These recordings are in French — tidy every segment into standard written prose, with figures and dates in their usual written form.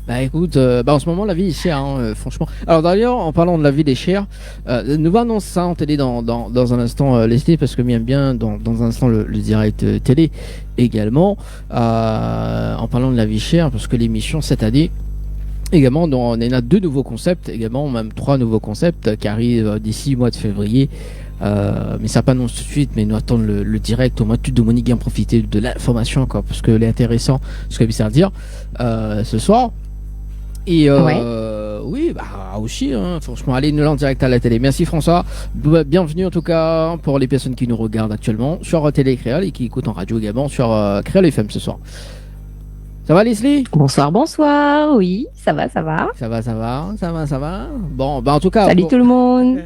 Bah écoute, en ce moment la vie est chère, hein, franchement. Alors d'ailleurs, en parlant de la vie est chère, nous annonce ça en télé dans un instant, Leslie, parce que bien dans un instant le direct télé également, en parlant de la vie chère, parce que l'émission cette année également, on en a deux nouveaux concepts, également même trois nouveaux concepts qui arrivent d'ici mois de février. Mais ça pas non tout de suite, mais nous attendons le direct au moins de Monique bien profiter de l'information quoi, parce que elle est intéressant ce qu'elle vient à dire ce soir. Et Ouais. oui, bah aussi, hein, franchement, allez nous en direct à la télé. Merci François, bienvenue en tout cas pour les personnes qui nous regardent actuellement sur Télé Créole et qui écoutent en radio également sur Créole FM ce soir. Ça va Leslie? Bonsoir, bonsoir. Oui, ça va, ça va. Ça va. Bon, bah en tout cas, Salut tout le monde.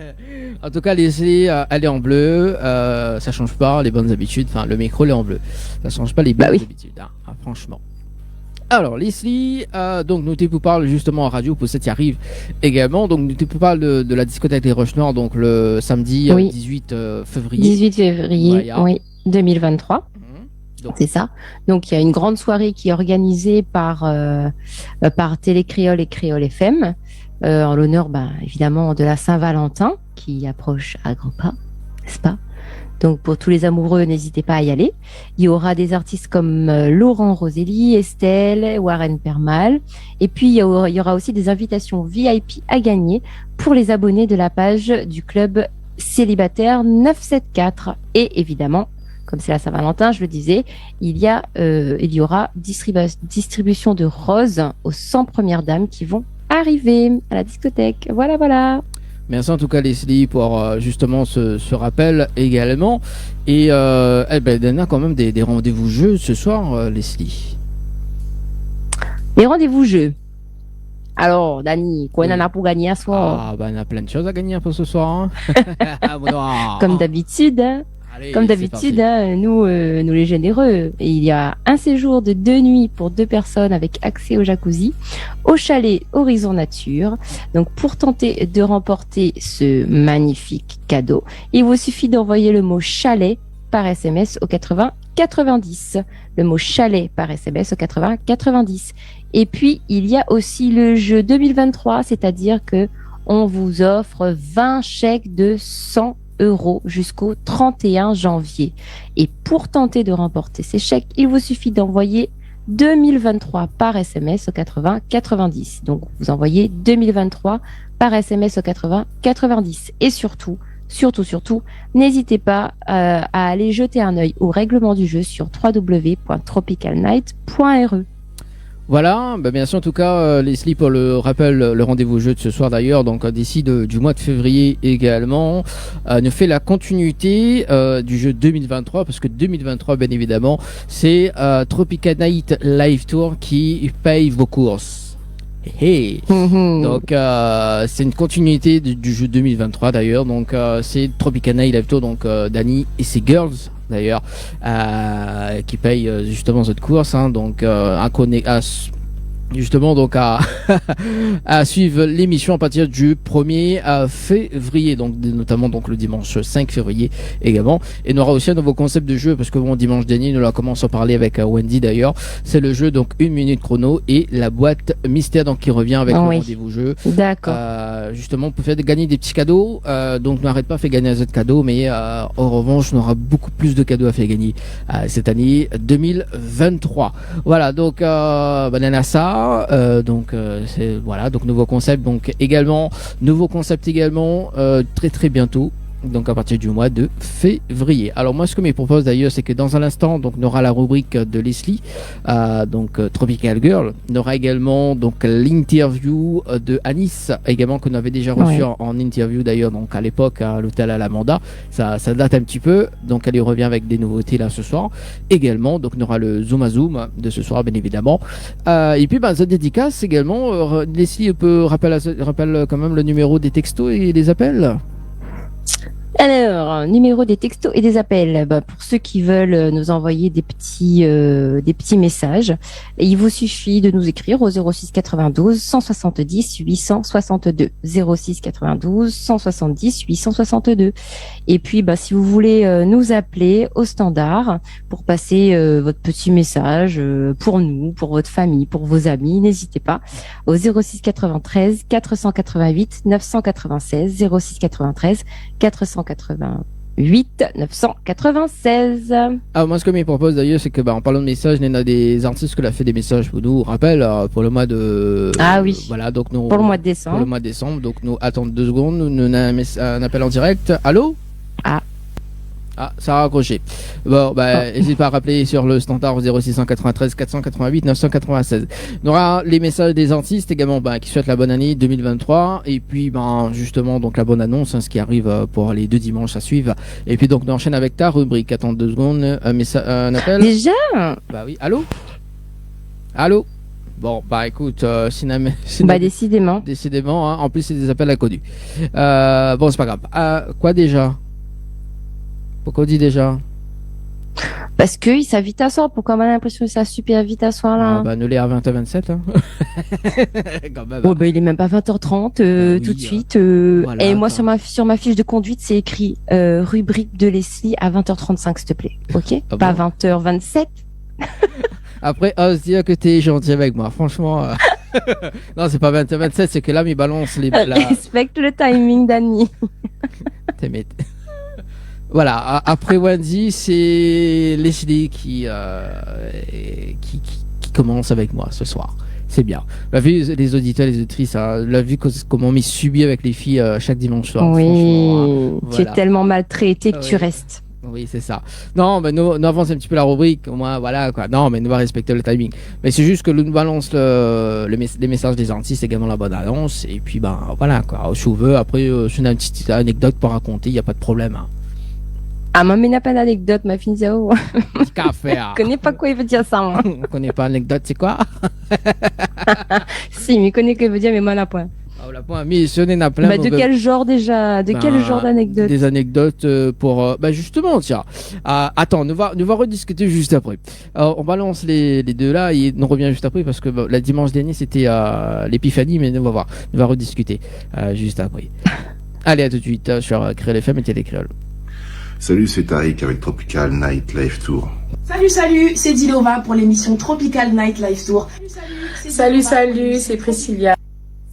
en tout cas, Leslie, elle est en bleu. Ça change pas les bonnes habitudes. Enfin, le micro, il est en bleu. Ça change pas les bonnes Bah oui. habitudes, hein, franchement. Alors, Leslie, donc, nous vous parle justement en radio, pour ça qui arrive également. Donc, nous vous parle de la discothèque des Roches Noires, donc le samedi Oui. 18 février. 18 février, Voilà. oui, 2023. Donc, C'est ça. Donc, il y a une grande soirée qui est organisée par Télé Créole et Créole FM, en l'honneur, évidemment, de la Saint-Valentin, qui approche à grands pas, n'est-ce pas? Donc, pour tous les amoureux, n'hésitez pas à y aller. Il y aura des artistes comme Laurent Roselli, Estelle, Warren Permal. Et puis, il y aura aussi des invitations VIP à gagner pour les abonnés de la page du club célibataire 974. Et évidemment, comme c'est la Saint-Valentin, je le disais, il y aura distribution de roses aux 100 premières dames qui vont arriver à la discothèque. Voilà, voilà. merci en tout cas Leslie pour justement ce rappel également. Et il y en a quand même des rendez-vous jeux ce soir, Leslie. Les rendez-vous jeux. Alors, Dani, quoi on en a pour gagner à soir? Ah, bah, on a plein de choses à gagner pour ce soir. Hein. Comme d'habitude, hein. Allez, Comme c'est d'habitude, parti. hein, nous les généreux, et il y a un séjour de 2 nuits pour 2 personnes avec accès au jacuzzi, au chalet Horizon Nature. Donc, pour tenter de remporter ce magnifique cadeau, il vous suffit d'envoyer le mot chalet par SMS au 80 90. Le mot chalet par SMS au 80 90. Et puis, il y a aussi le jeu 2023, c'est-à-dire que on vous offre 20 chèques de 100 € jusqu'au 31 janvier. Et pour tenter de remporter ces chèques, il vous suffit d'envoyer 2023 par SMS au 80 90. Donc, vous envoyez 2023 par SMS au 80 90. Et surtout, n'hésitez pas à aller jeter un œil au règlement du jeu sur www.tropicalnight.re. Voilà, bah bien sûr en tout cas Leslie pour le rappel, le rendez-vous jeu de ce soir d'ailleurs, donc d'ici du mois de février également, nous fait la continuité du jeu 2023, parce que 2023 bien évidemment c'est Tropical Night Live Tour qui paye vos courses. Hey. Donc c'est une continuité du jeu 2023 d'ailleurs, donc c'est Tropical Night Live Tour, donc Dani et ses girls d'ailleurs qui payent justement cette course, hein, donc justement donc à à suivre l'émission à partir du 1er février, donc notamment donc le dimanche 5 février également. Et on aura aussi un nouveau concept de jeu, parce que bon, dimanche dernier nous la commencé à parler avec Wendy d'ailleurs, c'est le jeu donc 1 minute chrono et la boîte mystère, donc qui revient avec le rendez-vous jeu. D'accord. Justement pour faire gagner des petits cadeaux, donc n'arrête pas fait gagner un autre cadeau, mais en revanche on aura beaucoup plus de cadeaux à faire gagner cette année 2023. Voilà, donc banana ça. C'est voilà, donc nouveau concept, donc également très très bientôt, donc à partir du mois de février. Alors moi ce que je me propose d'ailleurs, c'est que dans un instant donc on aura la rubrique de Leslie, donc Tropical Girl, on aura également donc l'interview de Anis également, qu'on avait déjà reçu en interview d'ailleurs, donc à l'époque à l'hôtel à l'Amanda, ça date un petit peu, donc elle y revient avec des nouveautés là ce soir également. Donc on aura le Zoom à Zoom de ce soir bien évidemment, et puis cette dédicace également. Leslie peut rappelle quand même le numéro des textos et des appels. Alors, numéro des textos et des appels. Bah, pour ceux qui veulent nous envoyer des petits messages, il vous suffit de nous écrire au 06 92 170 862. 06 92 170 862. Et puis, bah, si vous voulez nous appeler au standard pour passer votre petit message pour nous, pour votre famille, pour vos amis, n'hésitez pas au 06 93 488 996. 06 93 488 996. Ah, moi, ce que je me propose d'ailleurs, c'est que, en parlant de messages, il y en a des artistes qui ont fait des messages pour nous, rappel, pour le mois de. Ah oui. Voilà, donc nous. Pour le mois de décembre. Pour le mois de décembre, donc nous attendons 2 secondes, nous avons un appel en direct. Allô? Ah, ça a raccroché. Bon, n'hésitez pas à rappeler sur le standard 0693 488 996. On aura les messages des artistes également, qui souhaitent la bonne année 2023. Et puis, justement, donc la bonne annonce, ce qui arrive pour les 2 dimanches à suivre. Et puis, donc, on enchaîne avec ta rubrique. Attends 2 secondes. Un appel. Déjà? Bah oui. Allô? Allô? Bon, écoute, décidément. Décidément, hein. En plus, c'est des appels inconnus. Bon, c'est pas grave. Quoi déjà? Pourquoi on dit déjà? Parce que ça vite à soir. Pourquoi on a l'impression que ça super vite à soir là? Nous l'est à 20h27 hein. Quand même. Oh, il est même pas 20h30 tout de suite. Voilà, et moi sur ma fiche de conduite c'est écrit rubrique de Leslie à 20h35 s'il te plaît. Ok. Pas bon 20h27. Après, ose dire que t'es gentil avec moi. Franchement. Non, c'est pas 20h27, c'est que là, il balance les. Respecte le timing d'Annie. T'es bête. Voilà, après Wendy, c'est Leslie qui commence avec moi ce soir. C'est bien. La vue, les auditeurs, les auditrices, la vue comment on m'y subit avec les filles chaque dimanche soir. Oui, tu es tellement maltraité que tu restes. Oui, c'est ça. Non, mais nous avance un petit peu la rubrique. Au moins, voilà quoi. Non, mais nous va respecter le timing. Mais c'est juste que nous balance les messages des artistes, également la bonne annonce. Et puis, voilà quoi. Si vous voulez, après, c'est une petite anecdote pour raconter, il n'y a pas de problème. Hein. Ah, moi, mais n'a pas d'anecdote, ma fille Zao. Qu'à faire? Je connais pas quoi il veut dire ça, moi. On connaît pas l'anecdote, c'est quoi? Si, mais connais quoi il veut dire, mais moi, n'a point. Ah, la point. Mais si on en a plein. De quel genre déjà? De quel genre d'anecdote? Des anecdotes pour. Justement, tiens. Attends, nous va rediscuter juste après. On balance les deux là et on revient juste après parce que la dimanche dernier c'était l'épiphanie, mais on va voir. On va rediscuter juste après. Allez, à tout de suite sur Créole FM et Télé Créole. Salut, c'est Tariq avec Tropical Night Live Tour. Salut, c'est Dilova pour l'émission Tropical Night Live Tour. Salut, c'est Priscilla.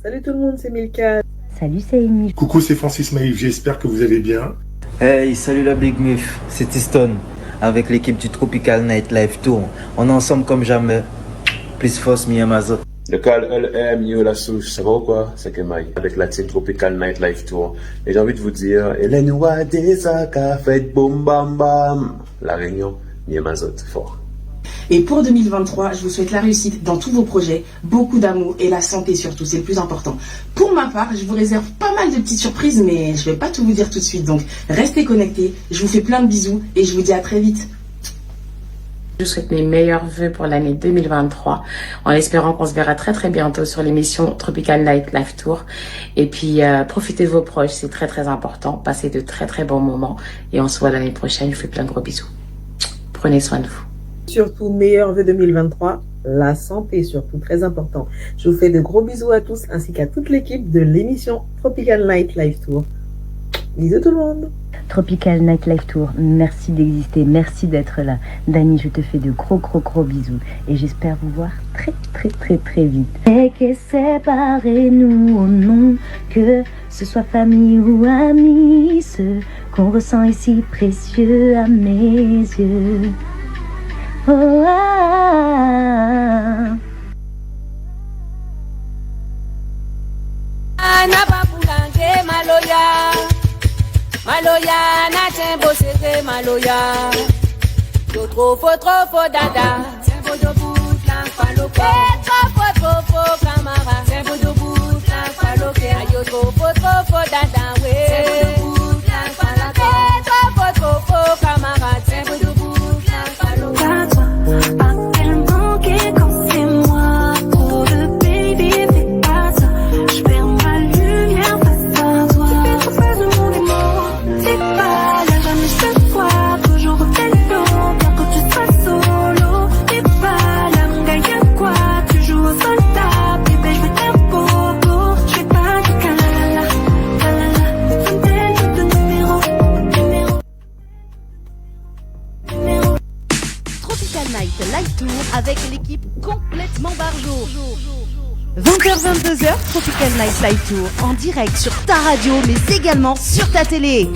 Salut tout le monde, c'est Milka. Salut, c'est Amy. Coucou, c'est Francis Maïf, j'espère que vous allez bien. Hey, salut la Big Mif, c'est Tiston, avec l'équipe du Tropical Night Live Tour. On est ensemble comme jamais. Plus force, mi Amazon. Le cal LM, yo la souche, ça va ou quoi? C'est que Mike, avec la team Tropical Night Live Tour. Et j'ai envie de vous dire, Hélène Wadeza, qu'a fait boum bam bam. La Réunion, mi Amazon, fort. Et pour 2023, je vous souhaite la réussite dans tous vos projets, beaucoup d'amour et la santé surtout, c'est le plus important. Pour ma part, je vous réserve pas mal de petites surprises, mais je vais pas tout vous dire tout de suite, donc restez connectés, je vous fais plein de bisous et je vous dis à très vite. Je vous souhaite mes meilleurs vœux pour l'année 2023, en espérant qu'on se verra très très bientôt sur l'émission Tropical Night Live Tour. Et puis, profitez de vos proches, c'est très très important. Passez de très très bons moments et on se voit l'année prochaine. Je vous fais plein de gros bisous. Prenez soin de vous. Surtout, meilleurs vœux 2023, la santé surtout, très important. Je vous fais de gros bisous à tous ainsi qu'à toute l'équipe de l'émission Tropical Night Live Tour. Bisous tout le monde. Tropical Night Live Tour, merci d'exister, merci d'être là. Dani, je te fais de gros bisous et j'espère vous voir très très très très vite. Et que séparez-nous au nom, que ce soit famille ou amis, ce qu'on ressent ici précieux à mes yeux. Oh, ah. Maloya, na tembo seke maloya. Trop faux dada. Tembo de bout la faloke. Trop faux camara. Tembo de bout la faloke. Ayo trop faux dada we. Tembo de bout la faloke. Trop faux camara. Tembo de bout la faloke. Pas tellement quand c'est moi. Oh le baby fais pas ça. Je perds ma lumière face à toi. Tu fais trop face de mon démon. 20h-22h, Tropical Night Live Tour, en direct sur ta radio, mais également sur ta télé.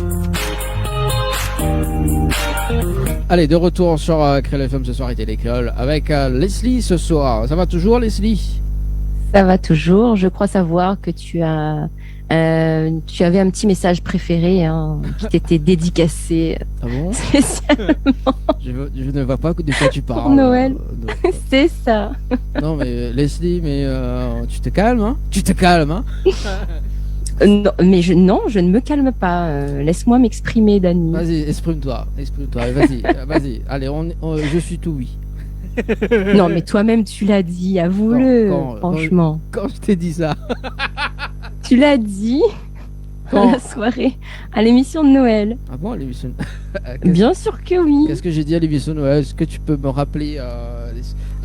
Allez, de retour sur Créole FM ce soir et Télé Créole avec Leslie ce soir. Ça va toujours, Leslie? Ça va toujours. Je crois savoir que tu avais un petit message préféré qui t'était dédicacé Ah bon? spécialement Je ne vois pas de quoi tu parles. pour Noël. C'est ça. Non, mais Leslie, mais tu te calmes, hein? Tu te calmes, hein? Non, mais je ne me calme pas. Laisse-moi m'exprimer, Dani. Vas-y, exprime-toi, vas-y, vas-y. Allez, je suis tout oui. Non, mais toi-même, tu l'as dit. Avoue-le, franchement. Quand je t'ai dit ça. Tu l'as dit à la soirée, à l'émission de Noël. Ah bon, à l'émission Bien sûr que oui. Qu'est-ce que j'ai dit à l'émission de Noël? Est-ce que tu peux me rappeler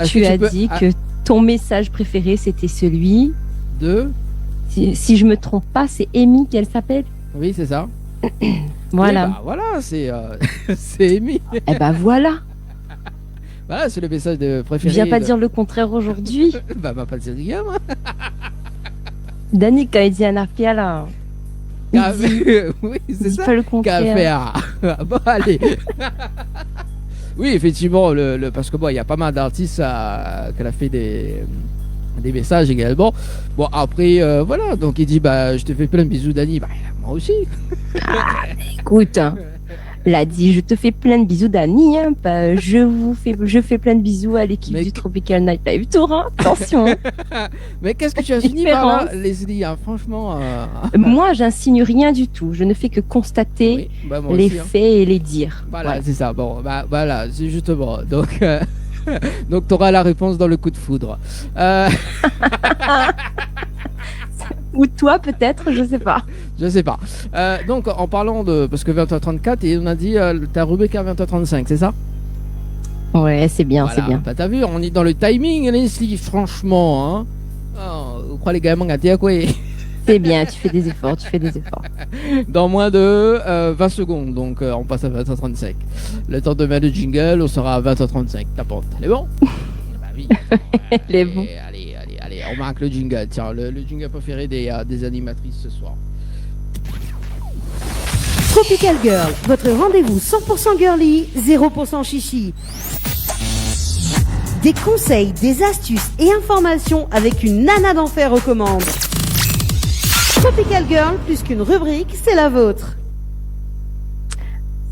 Tu as dit que ton message préféré, c'était celui de... Si je me trompe pas, c'est Amy qu'elle s'appelle. Oui, c'est ça. Voilà. Oui, bah, voilà, c'est Amy. Eh ben voilà. Voilà, c'est le message de préféré. Viens pas dire le contraire aujourd'hui. Bah, m'a pas dit rien, moi. Dani, quand il dit un affaire là. Oui, c'est ça. Pas le contraire. Bon, allez. Oui, effectivement, parce que bon, il y a pas mal d'artistes qu'elle a fait des messages également. Bon, après, voilà, donc il dit, bah, je te fais plein de bisous, Dani. Bah, moi aussi. Écoute, l'a dit, je te fais plein de bisous, Dani. Bah, je fais plein de bisous à l'équipe du Tropical Night Live Tour. Hein. Attention. Mais qu'est-ce que tu as fini par là, Leslie, hein, franchement. Moi, j'insinue rien du tout. Je ne fais que constater les faits et les dire. Voilà, c'est ça. Bon, bah, voilà, c'est justement. Donc. Donc tu auras la réponse dans le coup de foudre. Ou toi peut-être, je sais pas. Je sais pas. Donc en parlant de... Parce que 20h34, et on a dit ta rubrique à 20h35, c'est ça? Ouais, c'est bien, voilà. C'est bien. Bah, t'as vu, on est dans le timing, Leslie, franchement. Hein. Oh, vous croyez les gamins à dire quoi? C'est bien, tu fais des efforts. Dans moins de 20 secondes, donc on passe à 20h35. Le temps de mettre le jingle, on sera à 20h35. Ta pente, elle est bon? Bah oui. Elle est bon. Allez, on marque le jingle. Tiens, le jingle préféré des animatrices ce soir. Tropical Girl, votre rendez-vous 100% girly, 0% chichi. Des conseils, des astuces et informations avec une nana d'enfer aux commandes. Tropical Girl, plus qu'une rubrique, c'est la vôtre.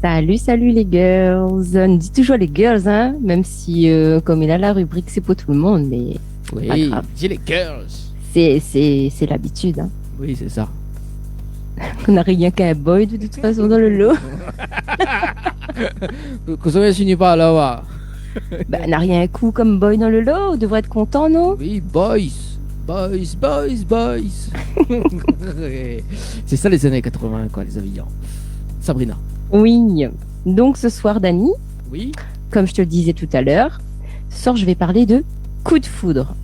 Salut les girls. On dit toujours les girls, hein, même si comme il a la rubrique, c'est pour tout le monde, mais oui, dis les girls. C'est l'habitude, hein. Oui, c'est ça. On n'a rien qu'un boy de toute façon dans le lot. Que ça ne finit pas là-bas. Bah, on n'a rien un coup comme boy dans le lot. On devrait être content, non? Oui, boys. C'est ça les années 80, quoi, les avions. Sabrina. Oui. Donc ce soir, Dani. Oui. Comme je te le disais tout à l'heure, ce soir je vais parler de coup de foudre.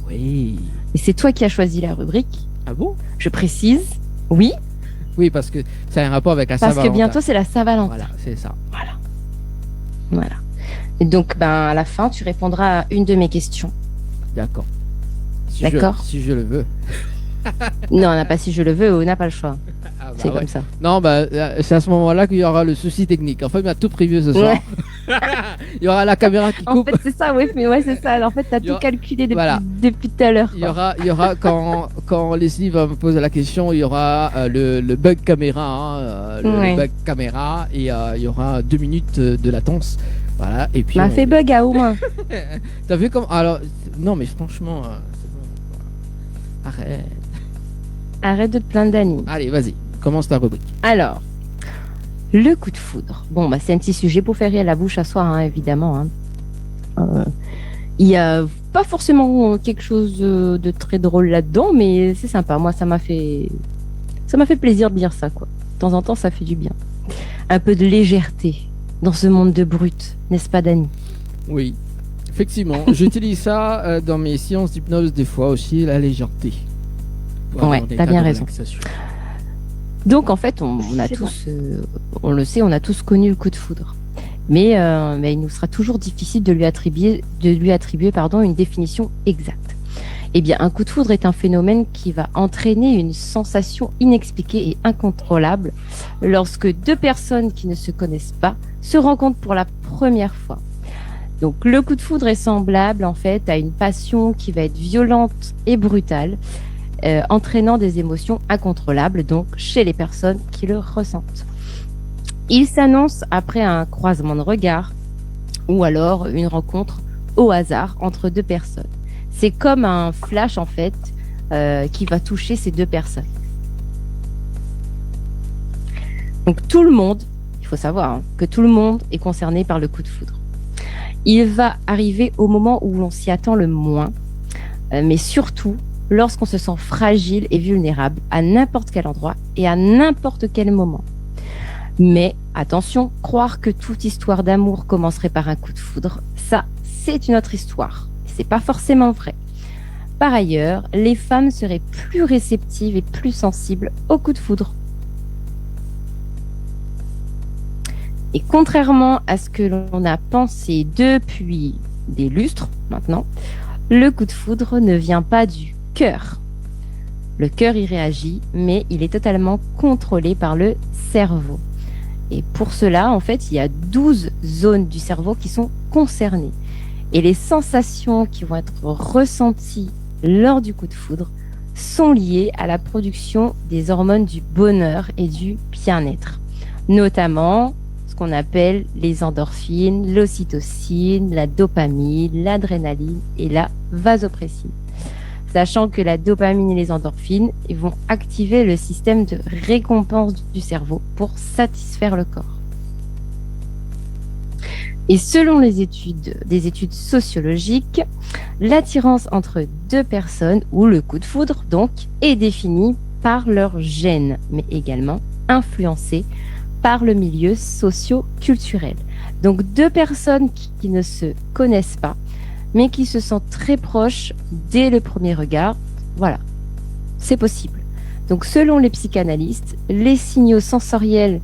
Oui. Et c'est toi qui as choisi la rubrique. Ah bon? Je précise. Oui. Oui, parce que ça a un rapport avec la Saint-Valentin. Parce que bientôt c'est la Saint-Valentin. Voilà, c'est ça. Voilà. Et donc, à la fin, tu répondras à une de mes questions. D'accord. D'accord. Si je le veux. Non, on n'a pas si je le veux, on n'a pas le choix. Ah bah c'est ouais. comme ça. Non, bah, c'est à ce moment-là qu'il y aura le souci technique. En fait, il m'a tout prévu ce soir. Il y aura la caméra qui coupe. En fait, c'est ça, oui, mais ouais, c'est ça. En fait, t'as tout calculé depuis tout à l'heure. Il y aura quand Leslie va me poser la question, il y aura le bug caméra, le bug caméra, et il y aura 2 minutes de latence. Voilà, et puis. M'a fait bug à au moins. T'as vu comme. Alors, non, mais franchement. Arrête. Arrête de te plaindre, Dani. Allez, vas-y, commence ta rubrique. Alors, le coup de foudre. Bon, c'est un petit sujet pour faire rire la bouche à soi, hein, évidemment. Hein. Il y a pas forcément quelque chose de très drôle là-dedans, mais c'est sympa. Moi, ça m'a fait plaisir de dire ça, quoi. De temps en temps, ça fait du bien. Un peu de légèreté dans ce monde de brutes, n'est-ce pas, Dani? Oui, effectivement. J'utilise ça dans mes séances d'hypnose des fois aussi, la légèreté. Ouais, t'as bien raison. Donc en fait, on a tous, on le sait, on a tous connu le coup de foudre. Mais il nous sera toujours difficile de lui attribuer une définition exacte. Eh bien, un coup de foudre est un phénomène qui va entraîner une sensation inexpliquée et incontrôlable lorsque deux personnes qui ne se connaissent pas se rencontrent pour la première fois. Donc, le coup de foudre est semblable en fait à une passion qui va être violente et brutale, entraînant des émotions incontrôlables donc chez les personnes qui le ressentent. Il s'annonce après un croisement de regards ou alors une rencontre au hasard entre deux personnes. C'est comme un flash en fait qui va toucher ces deux personnes. Donc tout le monde, il faut savoir que tout le monde est concerné par le coup de foudre. Il va arriver au moment où l'on s'y attend le moins, mais surtout lorsqu'on se sent fragile et vulnérable à n'importe quel endroit et à n'importe quel moment. Mais attention, croire que toute histoire d'amour commencerait par un coup de foudre, ça, c'est une autre histoire. C'est pas forcément vrai. Par ailleurs, les femmes seraient plus réceptives et plus sensibles au coup de foudre. Et contrairement à ce que l'on a pensé depuis des lustres maintenant, le coup de foudre ne vient pas du cœur. Le cœur y réagit, mais il est totalement contrôlé par le cerveau. Et pour cela, en fait, il y a 12 zones du cerveau qui sont concernées. Et les sensations qui vont être ressenties lors du coup de foudre sont liées à la production des hormones du bonheur et du bien-être. Notamment ce qu'on appelle les endorphines, l'ocytocine, la dopamine, l'adrénaline et la vasopressine. Sachant que la dopamine et les endorphines vont activer le système de récompense du cerveau pour satisfaire le corps. Et selon des études sociologiques, l'attirance entre deux personnes, ou le coup de foudre donc, est définie par leur gène, mais également influencée par le milieu socio-culturel. Donc deux personnes qui ne se connaissent pas, mais qui se sentent très proches dès le premier regard, voilà, c'est possible. Donc selon les psychanalystes, les signaux sensoriels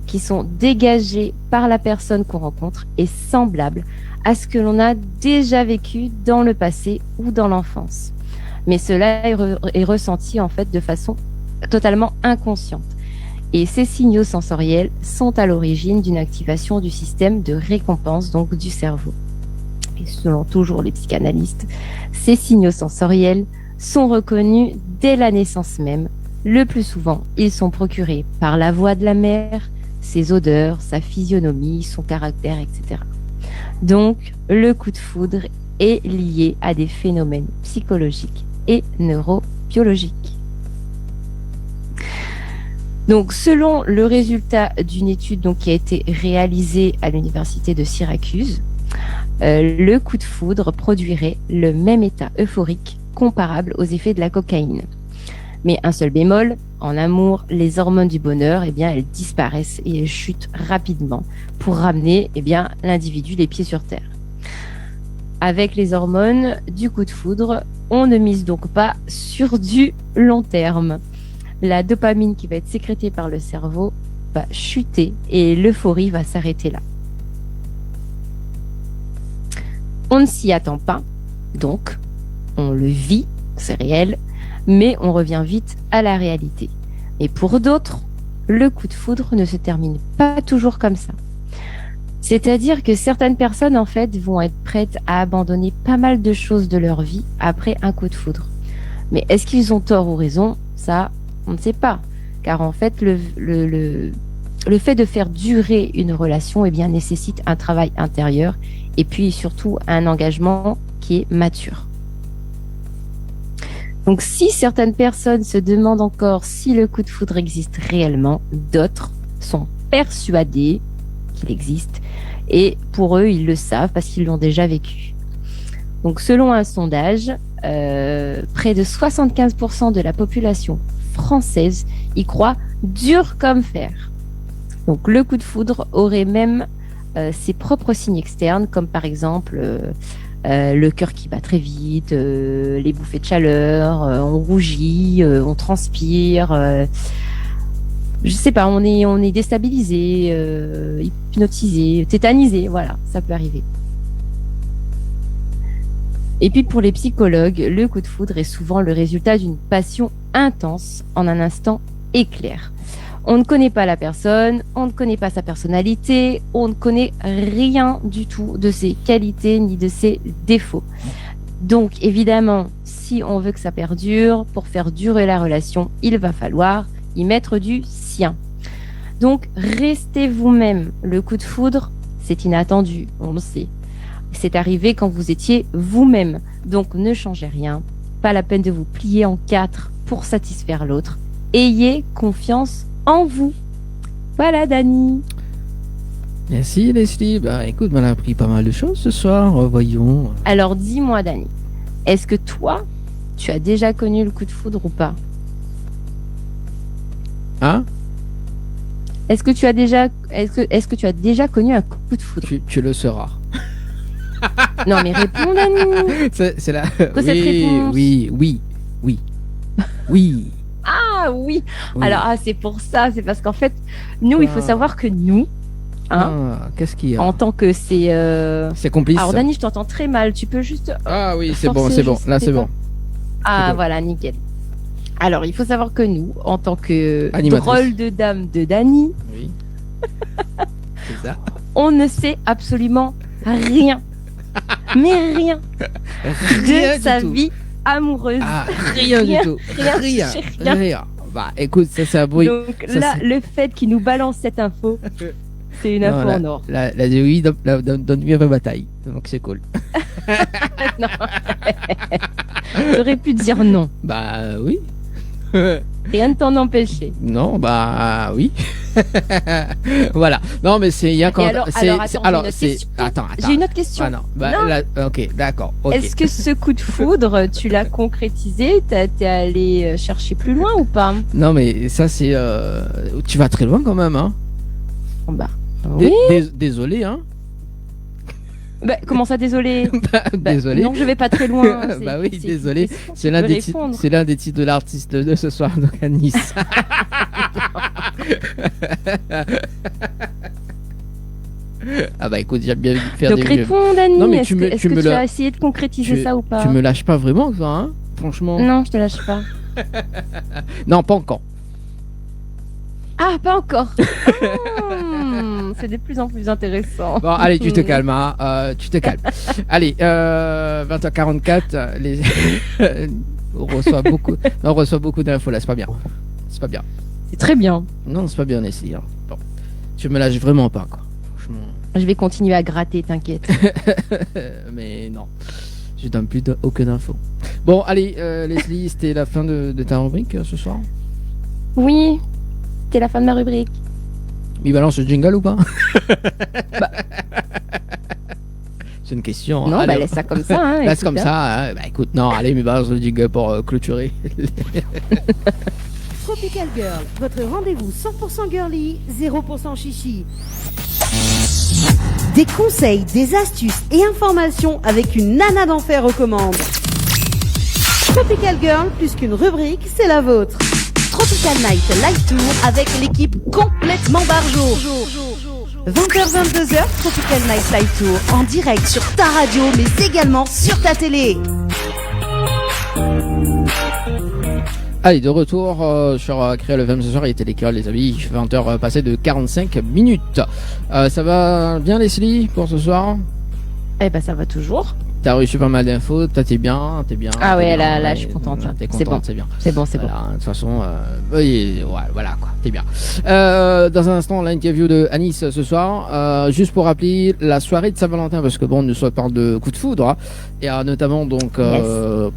qui sont dégagés par la personne qu'on rencontre est semblable à ce que l'on a déjà vécu dans le passé ou dans l'enfance. Mais cela est ressenti en fait de façon totalement inconsciente. Et ces signaux sensoriels sont à l'origine d'une activation du système de récompense, donc du cerveau. Et selon toujours les psychanalystes, ces signaux sensoriels sont reconnus dès la naissance même. Le plus souvent, ils sont procurés par la voix de la mère, ses odeurs, sa physionomie, son caractère, etc. Donc, le coup de foudre est lié à des phénomènes psychologiques et neurobiologiques. Donc, selon le résultat d'une étude qui a été réalisée à l'université de Syracuse, le coup de foudre produirait le même état euphorique comparable aux effets de la cocaïne. Mais un seul bémol, en amour, les hormones du bonheur, elles disparaissent et elles chutent rapidement pour ramener l'individu les pieds sur terre. Avec les hormones du coup de foudre, on ne mise donc pas sur du long terme. La dopamine qui va être sécrétée par le cerveau va chuter et l'euphorie va s'arrêter là. On ne s'y attend pas, donc on le vit, c'est réel, mais on revient vite à la réalité. Et pour d'autres, le coup de foudre ne se termine pas toujours comme ça. C'est-à-dire que certaines personnes, en fait, vont être prêtes à abandonner pas mal de choses de leur vie après un coup de foudre. Mais est-ce qu'ils ont tort ou raison? Ça, on ne sait pas. Car en fait, le fait de faire durer une relation, nécessite un travail intérieur et puis surtout un engagement qui est mature. Donc, si certaines personnes se demandent encore si le coup de foudre existe réellement, d'autres sont persuadés qu'il existe et pour eux, ils le savent parce qu'ils l'ont déjà vécu. Donc, selon un sondage, près de 75% de la population française y croit dur comme fer. Donc, le coup de foudre aurait même ses propres signes externes, comme par exemple le cœur qui bat très vite, les bouffées de chaleur, on rougit, on transpire, je sais pas, on est déstabilisé, hypnotisé, tétanisé, voilà, ça peut arriver. Et puis pour les psychologues, le coup de foudre est souvent le résultat d'une passion intense en un instant éclair. On ne connaît pas la personne, on ne connaît pas sa personnalité, on ne connaît rien du tout de ses qualités ni de ses défauts. Donc évidemment, si on veut que ça perdure, pour faire durer la relation, il va falloir y mettre du sien. Donc restez vous-même. Le coup de foudre, c'est inattendu, on le sait. C'est arrivé quand vous étiez vous-même. Donc ne changez rien. Pas la peine de vous plier en 4 pour satisfaire l'autre. Ayez confiance en vous. Voilà, Dani. Merci Leslie. Bah écoute, on a appris pas mal de choses ce soir. Voyons. Alors dis-moi, Dani, est-ce que toi, tu as déjà connu le coup de foudre ou pas? Hein? Est-ce que tu as déjà connu un coup de foudre? Tu le sauras. Non mais réponds, Dani. C'est la. Que cette réponse. Oui. Ah oui. Alors c'est pour ça, c'est parce qu'en fait, nous, il faut savoir que nous, qu'est-ce qu'il y a? En tant que c'est complice. Alors Dani, je t'entends très mal. Tu peux juste. Ah oui, c'est bon. Là, c'est bon. Ah voilà, nickel. Alors, il faut savoir que nous, en tant que drôle de dame de Dani, oui. C'est ça. On ne sait absolument rien. Mais rien. De sa vie amoureuse. Ah, rien du tout. Rien. Bah écoute, ça c'est un bruit. Donc ça, là, le fait qu'il nous balance cette info, c'est une info en or. La oui donne mieux la bataille. Donc c'est cool. Non. J'aurais pu dire non. Bah oui. Rien ne t'en empêcher. Non, bah oui. Voilà. Non, mais c'est il y a quand. Alors, attends. J'ai une autre question. Ah non. Bah, non. Là, ok, d'accord. Okay. Est-ce que ce coup de foudre, tu l'as concrétisé? T'es allé chercher plus loin ou pas? Non, mais ça c'est. Tu vas très loin quand même, hein. Bah. Oui. Désolé, hein. Bah, comment ça, désolé? Désolé. Non, je vais pas très loin. Bah oui, désolé. C'est l'un des titres de l'artiste de ce soir, donc à Nice. Ah bah écoute, j'aime bien faire donc des réponds, Dani. Non, mais est-ce que tu as essayé de concrétiser ça ou pas? Tu me lâches pas vraiment, toi, hein? Franchement. Non, je te lâche pas. Non, pas encore. Ah, pas encore. C'est de plus en plus intéressant. Bon, allez, tu te calmes, hein. Tu te calmes. Allez, 20h44, on reçoit beaucoup d'infos là, c'est pas bien. C'est pas bien. C'est très bien. Non, c'est pas bien ici. Hein. Bon, tu me lâches vraiment pas, quoi. Franchement. Je vais continuer à gratter, t'inquiète. Mais non, je donne plus aucune info. Bon, allez, Leslie, c'était la fin de ta rubrique ce soir? Oui. C'est la fin de ma rubrique. Il balance le jingle ou pas? C'est une question. Non, bah laisse ça comme ça. Hein, laisse comme ça. Hein. Bah écoute, non, allez, mais balance le jingle pour clôturer. Tropical Girl, votre rendez-vous 100% girly, 0% chichi. Des conseils, des astuces et informations avec une nana d'enfer aux commandes. Tropical Girl, plus qu'une rubrique, c'est la vôtre. Tropical Night Live Tour avec l'équipe complètement barjo. 20h-22h, Tropical Night Live Tour en direct sur ta radio mais également sur ta télé. Allez, de retour sur Créa le 20 ce soir, il était l'école les amis, 20h passées de 45 minutes. Ça va bien Leslie pour ce soir? Eh ben ça va toujours. T'as reçu pas mal d'infos, t'es bien. Ah ouais, là, je suis contente. T'es contente, c'est bien. C'est bon. Voilà, de toute façon, voilà quoi, t'es bien. Dans un instant, l'interview de Anis ce soir. Juste pour rappeler la soirée de Saint-Valentin, parce que bon, nous parle de coup de foudre, hein, et notamment donc,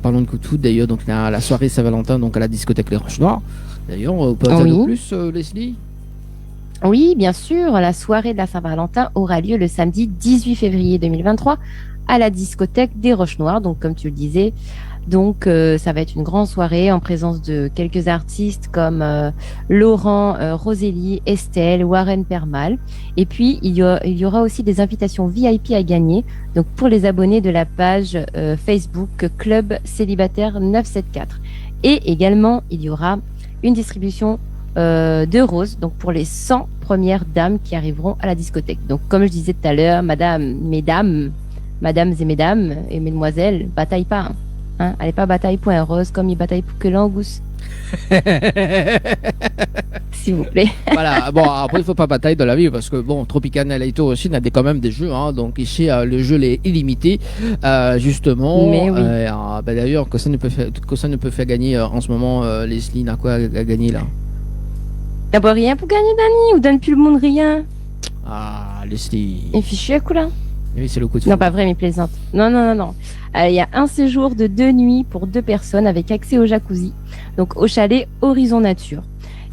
parlons de coup de foudre d'ailleurs, donc la soirée Saint-Valentin, donc à la discothèque Les Roches Noires. D'ailleurs, on peut en dire plus, Leslie? Oui, bien sûr. La soirée de la Saint-Valentin aura lieu le samedi 18 février 2023. À la discothèque des Roches Noires, donc comme tu le disais, donc ça va être une grande soirée en présence de quelques artistes comme Laurent, Rosélie, Estelle, Warren Permal, et puis il y aura aussi des invitations VIP à gagner, donc pour les abonnés de la page Facebook Club Célibataire 974, et également il y aura une distribution de roses, donc pour les 100 premières dames qui arriveront à la discothèque. Donc comme je disais tout à l'heure, mesdames, Mesdames et mesdames et mesdemoiselles, bataille pas. Hein, allez pas bataille pour un rose comme il bataille pour que l'angousse. S'il vous plaît. Voilà, bon, après, il faut pas batailler dans la vie parce que, bon, Tropical Night Tour aussi n'a quand même des jeux, hein, donc ici, le jeu est illimité, justement. Mais oui. Bah, d'ailleurs, que ça ne peut faire gagner en ce moment, Leslie n'a quoi à gagner là? T'as pas rien pour gagner, Dani, ou donne plus le monde rien. Ah, Leslie. Et fichu à coup là. Oui, c'est le coup de Non, foudre. pas vrai, mais plaisante. Non. Il y a un séjour de 2 nuits pour 2 personnes avec accès au jacuzzi, donc au chalet Horizon Nature.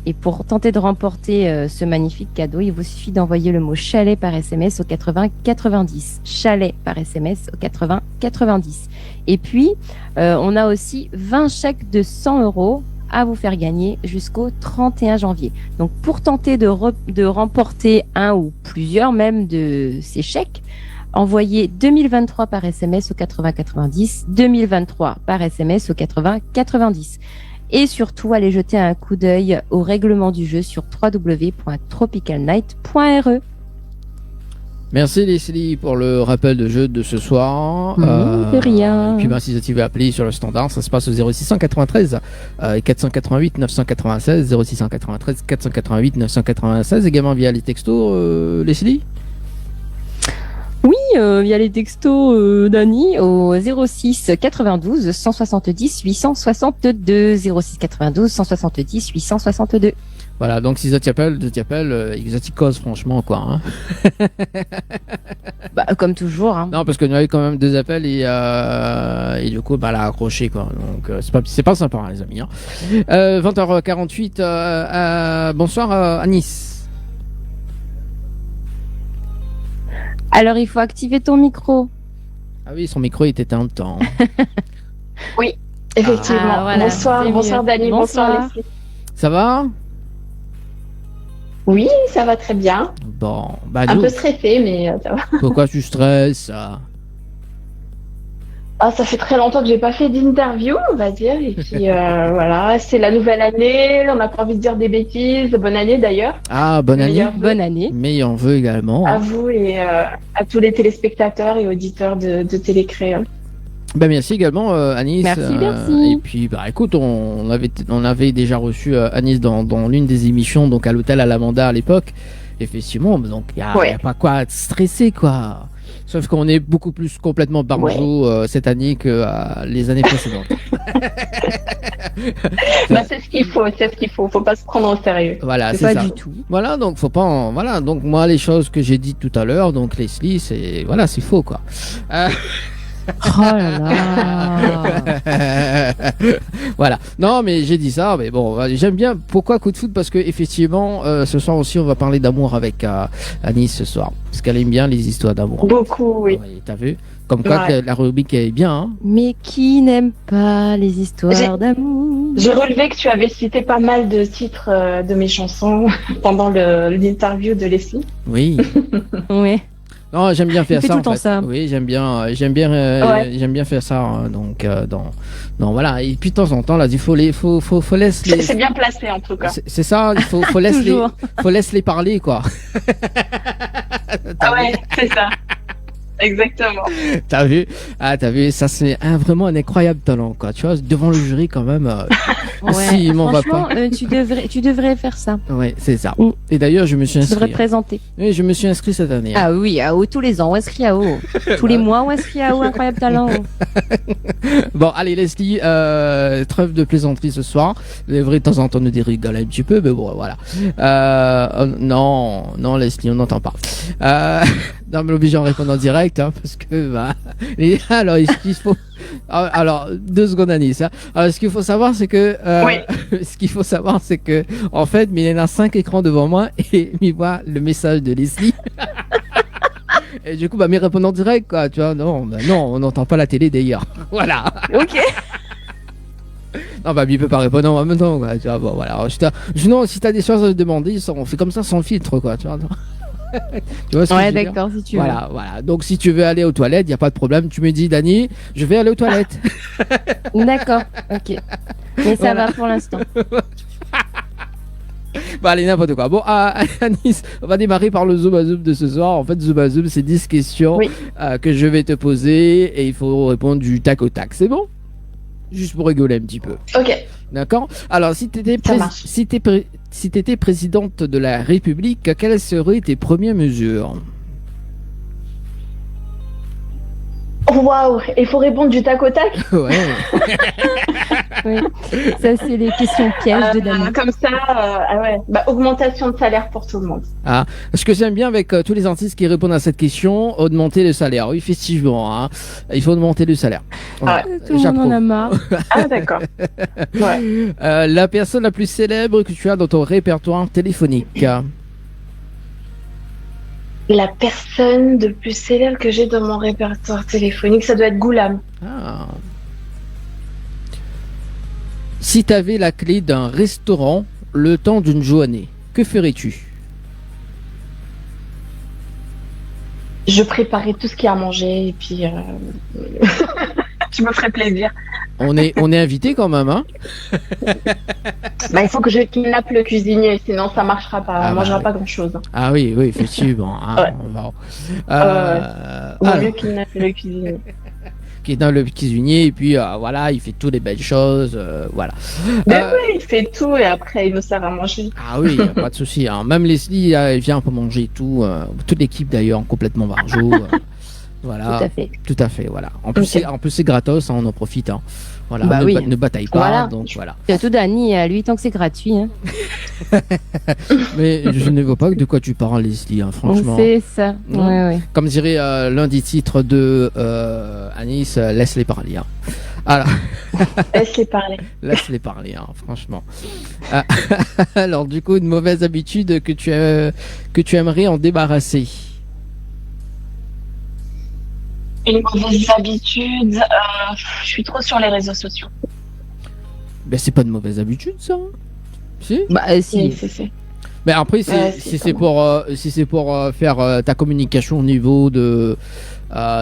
Et pour tenter de remporter ce magnifique cadeau, il vous suffit d'envoyer le mot chalet par SMS au 80 90. Chalet par SMS au 80 90. Et puis, on a aussi 20 chèques de 100 € à vous faire gagner jusqu'au 31 janvier. Donc, pour tenter de remporter un ou plusieurs même de ces chèques, envoyez 2023 par SMS au 80 90, 2023 par SMS au 80 90. Et surtout, allez jeter un coup d'œil au règlement du jeu sur www.tropicalnight.re. Merci Leslie pour le rappel de jeu de ce soir. De rien. Et puis si tu veux appeler sur le standard, ça se passe au 0693 488 996, 0693 488 996, également via les textos, Leslie. Oui, via les textos d'Annie au 06 92 170 862, 06 92 170 862. Voilà, donc si ça t'appelle, ils causent franchement quoi. Hein. Bah, comme toujours. Hein. Non, parce que nous avons quand même 2 appels et du coup, bah, elle a accroché quoi. Donc c'est pas sympa hein, les amis. Hein. 20h48. Bonsoir Anis. Alors, il faut activer ton micro. Ah oui, son micro était éteint en temps. Oui, effectivement. Ah, voilà, bonsoir Dani, bonsoir Leslie. Ça va? Oui, ça va très bien. Bon, bah un peu stressé, mais ça va. Pourquoi tu stresses? Ça fait très longtemps que j'ai pas fait d'interview, on va dire. Et puis voilà, c'est la nouvelle année. On n'a pas envie de dire des bêtises. Bonne année d'ailleurs. Ah, bonne année. Bonne année. Meilleurs vœux également. À vous et à tous les téléspectateurs et auditeurs de Télécréole. Ben merci également Anis. Merci. Et puis bah écoute, on avait déjà reçu Anis dans l'une des émissions, donc à l'hôtel à l'Amanda à l'époque. Effectivement, donc il y a pas quoi à stresser quoi. Sauf qu'on est beaucoup plus complètement barjou cette année que les années précédentes. C'est ce qu'il faut, faut pas se prendre au sérieux. Voilà, c'est pas ça. du tout. Voilà, donc faut pas voilà, donc moi les choses que j'ai dites tout à l'heure, donc Leslie, c'est faux quoi. Oh là là. Voilà. Non, mais j'ai dit ça, mais bon, j'aime bien. Pourquoi coup de foot? Parce que effectivement, ce soir aussi, on va parler d'amour avec Anis ce soir, parce qu'elle aime bien les histoires d'amour. Beaucoup, oui. Ouais, t'as vu? Comme quoi la rubrique est bien. Hein. Mais qui n'aime pas les histoires d'amour? J'ai relevé que tu avais cité pas mal de titres de mes chansons pendant l'interview de Leslie. Oui. Oui. Non, j'aime bien faire ça. Tout le temps ça. Oui, j'aime bien faire ça. Hein, donc, voilà. Et puis de temps en temps, là, il faut laisser les. C'est bien placé en tout cas. C'est ça. Il faut laisser les parler, quoi. Ah ouais, c'est ça. Exactement. T'as vu, ça c'est vraiment un incroyable talent, quoi. Tu vois, devant le jury quand même. Si, m'en va pas. Tu devrais faire ça. Ouais, c'est ça. Et d'ailleurs, je me suis inscrit. Tu devrais te présenter. Oui, je me suis inscrit cette année. Ah oui, tous les ans, on inscrit à haut. Tous les mois, on inscrit à haut, incroyable talent. Bon, allez Leslie, trêve de plaisanterie ce soir. Vous devrez de temps en temps nous rigoler un petit peu, mais bon, voilà. Non Leslie, on n'entend pas. Non, mais l'obligé en répondre en direct, hein, parce que alors il faut. Alors 2 secondes Anis. Hein. Alors ce qu'il faut savoir c'est que en fait, il y en a 5 écrans devant moi et il voit le message de Leslie. Et du coup, il répond en direct, quoi. Tu vois, non, on n'entend pas la télé d'ailleurs. Voilà. Ok. Non, il peut pas répondre en même temps, quoi. Tu vois, bon, voilà. Sinon, si t'as des choses à demander, on fait comme ça sans filtre, quoi. Tu vois. Tu vois ce que je veux dire ? D'accord, si tu veux. Voilà. Donc, si tu veux aller aux toilettes, il n'y a pas de problème. Tu me dis, Dani, je vais aller aux toilettes. D'accord, ok. Mais ça va pour l'instant. Bah, allez, n'importe quoi. Bon, Anis, on va démarrer par le Zoom à Zoom de ce soir. En fait, Zoom à Zoom, c'est 10 questions que je vais te poser et il faut répondre du tac au tac. C'est bon? Juste pour rigoler un petit peu. Ok. D'accord. Alors, si tu étais présidente de la République, quelles seraient tes premières mesures? Oh, waouh, il faut répondre du tac au tac. Ouais. Oui. Ça, c'est les questions pièges de Dani. Comme ça, ah ouais. Bah, augmentation de salaire pour tout le monde. Ah, ce que j'aime bien avec tous les artistes qui répondent à cette question, augmenter le salaire. Oui, effectivement, hein, il faut augmenter le salaire. Ouais. Tout le monde en a marre. Ah, d'accord. Ouais. La personne la plus célèbre que tu as dans ton répertoire téléphonique. La personne de plus célèbre que j'ai dans mon répertoire téléphonique, ça doit être Goulam. Ah. Si tu avais la clé d'un restaurant le temps d'une journée, que ferais-tu? Je préparais tout ce qu'il y a à manger et puis je me ferais plaisir. On est invité quand même, hein? Bah, il faut que je kidnappe le cuisinier, sinon ça marchera pas. On mangera pas grand chose. Ah oui, effectivement. Hein, ouais. Vaut mieux kidnapper le cuisinier. Qui est dans le cuisinier et puis voilà, il fait toutes les belles choses, voilà. Ben oui, il fait tout et après il nous sert à manger. Ah oui, pas de souci. Hein. Même Leslie, elle vient pour manger tout, toute l'équipe d'ailleurs, complètement barjo. Voilà. Tout à fait, voilà. En plus, c'est gratos, hein, on en profite. Hein. Voilà, bah ne bataille pas, voilà. Donc voilà. Surtout Dani, lui, tant que c'est gratuit. Hein. Mais je ne vois pas de quoi tu parles, Leslie, hein, franchement. C'est ça, ouais. Comme dirait l'un des titres de Anis, laisse-les parler. Hein. Alors. Laisse-les parler. Laisse-les parler, hein, franchement. Alors, du coup, une mauvaise habitude que tu aimerais en débarrasser. Une mauvaise habitude, je suis trop sur les réseaux sociaux. Ben c'est pas une mauvaise habitude ça. Si. Bah si. Si. Mais après si c'est pour faire ta communication au niveau de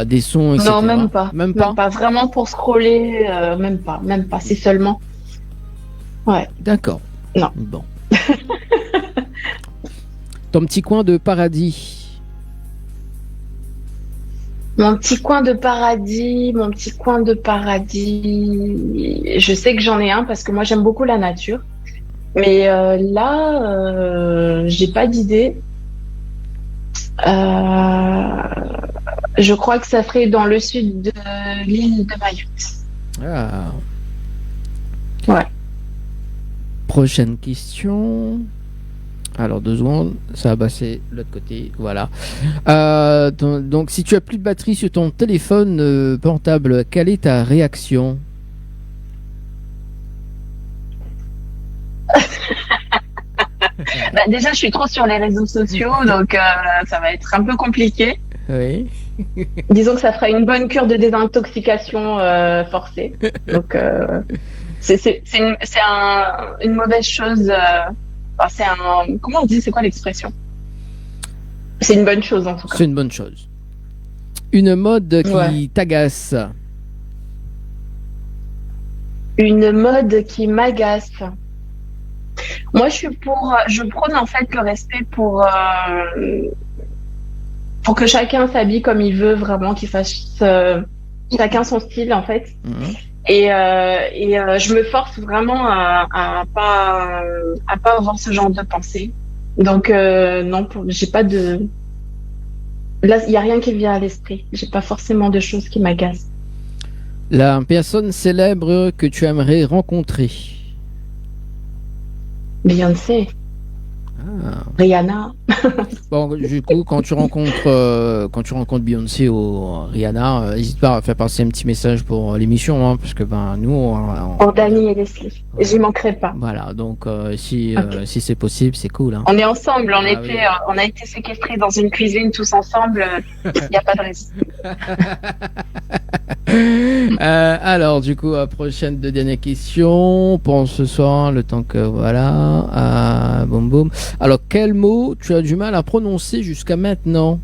des sons, etc. Non, même pas. Même pas. Vraiment pour scroller, même pas. C'est seulement. Ouais. D'accord. Non. Bon. Ton petit coin de paradis. Mon petit coin de paradis, je sais que j'en ai un parce que moi j'aime beaucoup la nature. Mais là, j'ai pas d'idée. Je crois que ça serait dans le sud de l'île de Mayotte. Ah. Ouais. Prochaine question. Alors 2 secondes, ça a baissé de l'autre côté, voilà. Donc si tu as plus de batterie sur ton téléphone portable, quelle est ta réaction? Bah, déjà, je suis trop sur les réseaux sociaux, donc ça va être un peu compliqué. Oui. Disons que ça fera une bonne cure de désintoxication forcée. Donc c'est une mauvaise chose. Comment on dit, c'est quoi l'expression? C'est une bonne chose en tout cas. C'est une bonne chose. Une mode qui t'agace. Une mode qui m'agace. Moi, je prône en fait le respect pour que chacun s'habille comme il veut, vraiment, qu'il fasse chacun son style en fait. Mmh. Et je me force vraiment à pas avoir ce genre de pensée. Donc non, j'ai pas de. Là, il y a rien qui vient à l'esprit. J'ai pas forcément de choses qui m'agacent. La personne célèbre que tu aimerais rencontrer. Beyoncé. Ah. Rihanna. Bon, du coup, quand tu rencontres Beyoncé ou Rihanna, n'hésite pas à faire passer un petit message pour l'émission, hein, parce que nous, pour Dani et Leslie, j'y manquerai pas. Voilà, donc si c'est possible, c'est cool. Hein. On est ensemble, on a été séquestrés dans une cuisine tous ensemble. Il n'y a pas de raison. Alors, du coup, prochaine dernière question pour ce soir, le temps que voilà. Boum boum. Alors, quel mot tu as du mal à prononcer jusqu'à maintenant?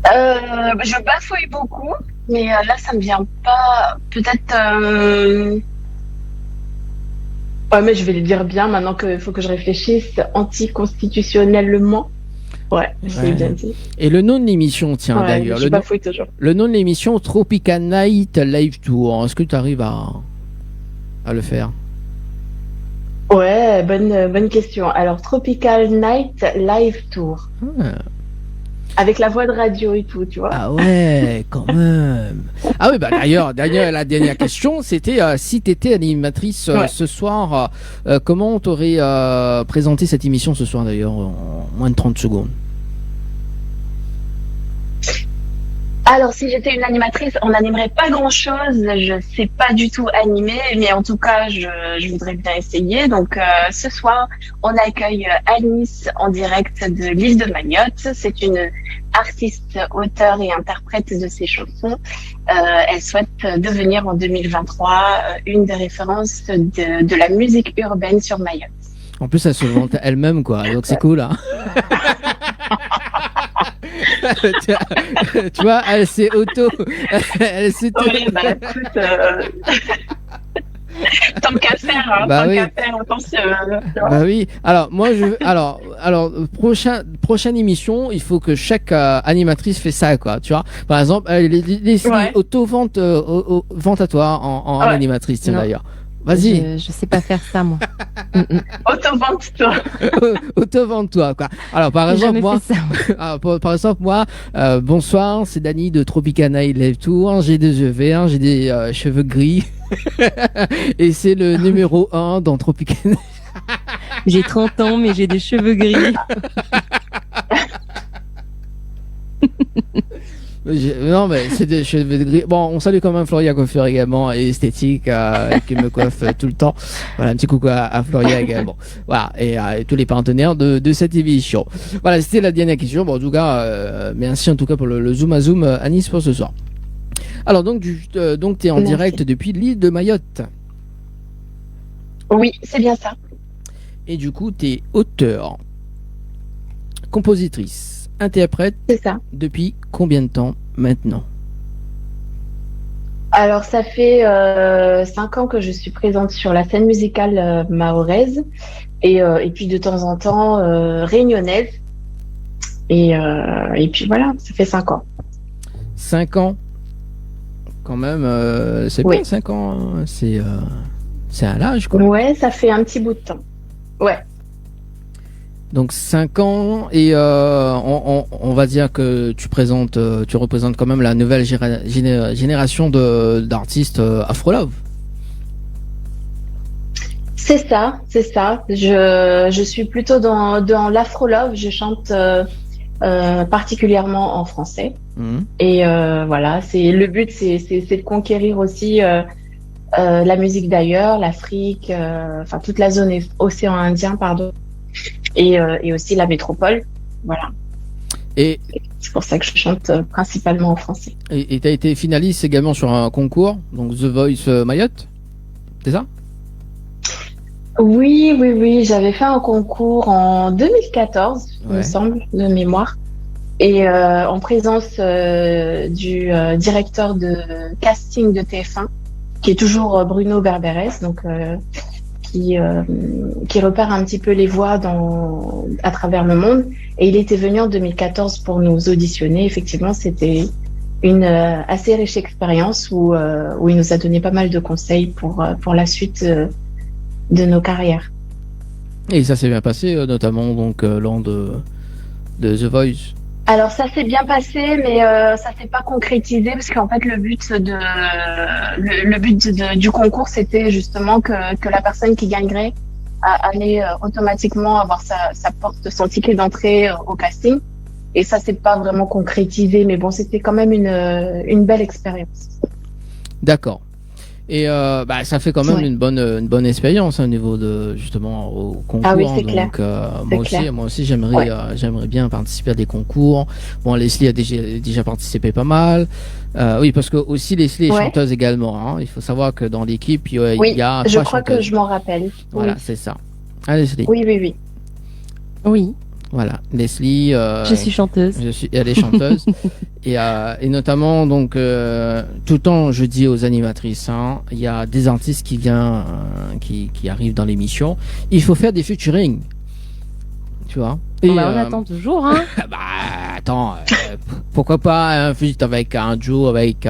Je bafouille beaucoup, mais là, ça me vient pas. Peut-être. Ouais, mais je vais le dire bien maintenant qu'il faut que je réfléchisse anticonstitutionnellement. Ouais, je l'ai bien dit. Et le nom de l'émission, tiens, Ouais, d'ailleurs. je bafouille toujours. Le nom de l'émission, Tropical Night Live Tour. Est-ce que tu arrives à le faire? Ouais, bonne question. Alors, Tropical Night Live Tour. Avec la voix de radio et tout, tu vois. Ah ouais, quand même. Ah oui, bah d'ailleurs, la dernière question, c'était si tu étais animatrice ce soir, comment t'aurais présenté cette émission ce soir d'ailleurs en moins de 30 secondes? Alors, si j'étais une animatrice, on n'animerait pas grand-chose. Je sais pas du tout animer, mais en tout cas, je voudrais bien essayer. Donc, ce soir, on accueille Alice en direct de l'île de Mayotte. C'est une artiste, auteure et interprète de ses chansons. Elle souhaite devenir en 2023 une des références de la musique urbaine sur Mayotte. En plus, elle se vante elle-même, quoi. Donc, c'est cool, hein. Tu vois, elle s'est Oui, bah écoute, tant qu'à faire, hein, Bah tant oui. qu'à faire, autant se... Bah oui. Alors moi alors prochaine émission, il faut que chaque animatrice fait ça, quoi. Tu vois. Par exemple, Leslie, auto-vente vente à toi en animatrice, tiens, Non. d'ailleurs. Vas-y. Je sais pas faire ça, moi. Auto-vente-toi. Auto-vente-toi, quoi. Alors, par J'ai exemple, jamais moi, fait ça, par exemple, moi, bonsoir, c'est Dany de Tropical Night Live Tour. J'ai des yeux verts, j'ai des cheveux gris. Et c'est le numéro 1 dans Tropical Night. J'ai 30 ans, mais j'ai des cheveux gris. Non, mais c'est des cheveux gris. Bon, on salue quand même Floria Coiffeur également, et esthétique, qui me coiffe tout le temps. Voilà, un petit coucou à Floria également. Voilà, et tous les partenaires de cette émission. Voilà, c'était la dernière question. Bon, en tout cas, merci en tout cas pour le Zoom à Zoom à Nice pour ce soir. Alors, donc, t'es en direct depuis l'île de Mayotte. Oui, c'est bien ça. Et du coup, t'es auteur, compositrice, interprète. C'est ça. Depuis combien de temps maintenant? Alors, ça fait 5 ans que je suis présente sur la scène musicale mahoraise et puis de temps en temps réunionnaise. Et puis voilà, ça fait 5 ans. 5 ans? Quand même, c'est Oui. bien 5 ans. Hein. C'est un âge, quoi. Ouais, ça fait un petit bout de temps. Ouais. Donc 5 ans et on va dire que tu représentes quand même la nouvelle génération d'artistes Afro-Love. C'est ça, c'est ça. Je suis plutôt dans l'afro-love. Je chante particulièrement en français. Et voilà, le but, c'est de conquérir aussi la musique d'ailleurs, l'Afrique, enfin toute la zone océan Indien, pardon, et aussi la métropole. Voilà. Et c'est pour ça que je chante principalement en français. Et tu as été finaliste également sur un concours, donc The Voice Mayotte, c'est ça? Oui, j'avais fait un concours en 2014, il me semble, de mémoire, et en présence du directeur de casting de TF1, qui est toujours Bruno Berberes, donc qui repère un petit peu les voix à travers le monde, et il était venu en 2014 pour nous auditionner. Effectivement, c'était une assez riche expérience où il nous a donné pas mal de conseils pour la suite de nos carrières. Et ça s'est bien passé, notamment donc lors de The Voice. Alors ça s'est bien passé, mais ça s'est pas concrétisé parce qu'en fait le but du concours, c'était justement que la personne qui gagnerait allait automatiquement avoir sa porte, son ticket d'entrée au casting. Et ça s'est pas vraiment concrétisé, mais bon, c'était quand même une belle expérience. D'accord. Et ça fait quand même une bonne expérience au niveau de justement au concours. Ah oui, c'est donc clair. moi aussi j'aimerais bien participer à des concours. Bon, Leslie a déjà participé pas mal. Oui, parce que aussi Leslie est chanteuse également. Hein. Il faut savoir que dans l'équipe il y a je 3 crois chanteuses. que je m'en rappelle. Voilà, Oui. c'est ça. Allez, Leslie. Oui. Oui. Voilà, Leslie. Je suis chanteuse. Elle est chanteuse. et notamment, donc, tout le temps, je dis aux animatrices, hein, il y a des artistes qui arrivent dans l'émission. Il faut faire des featuring. Tu vois. Et, on attend toujours, hein. Attends, pourquoi pas un feat avec un Joe, avec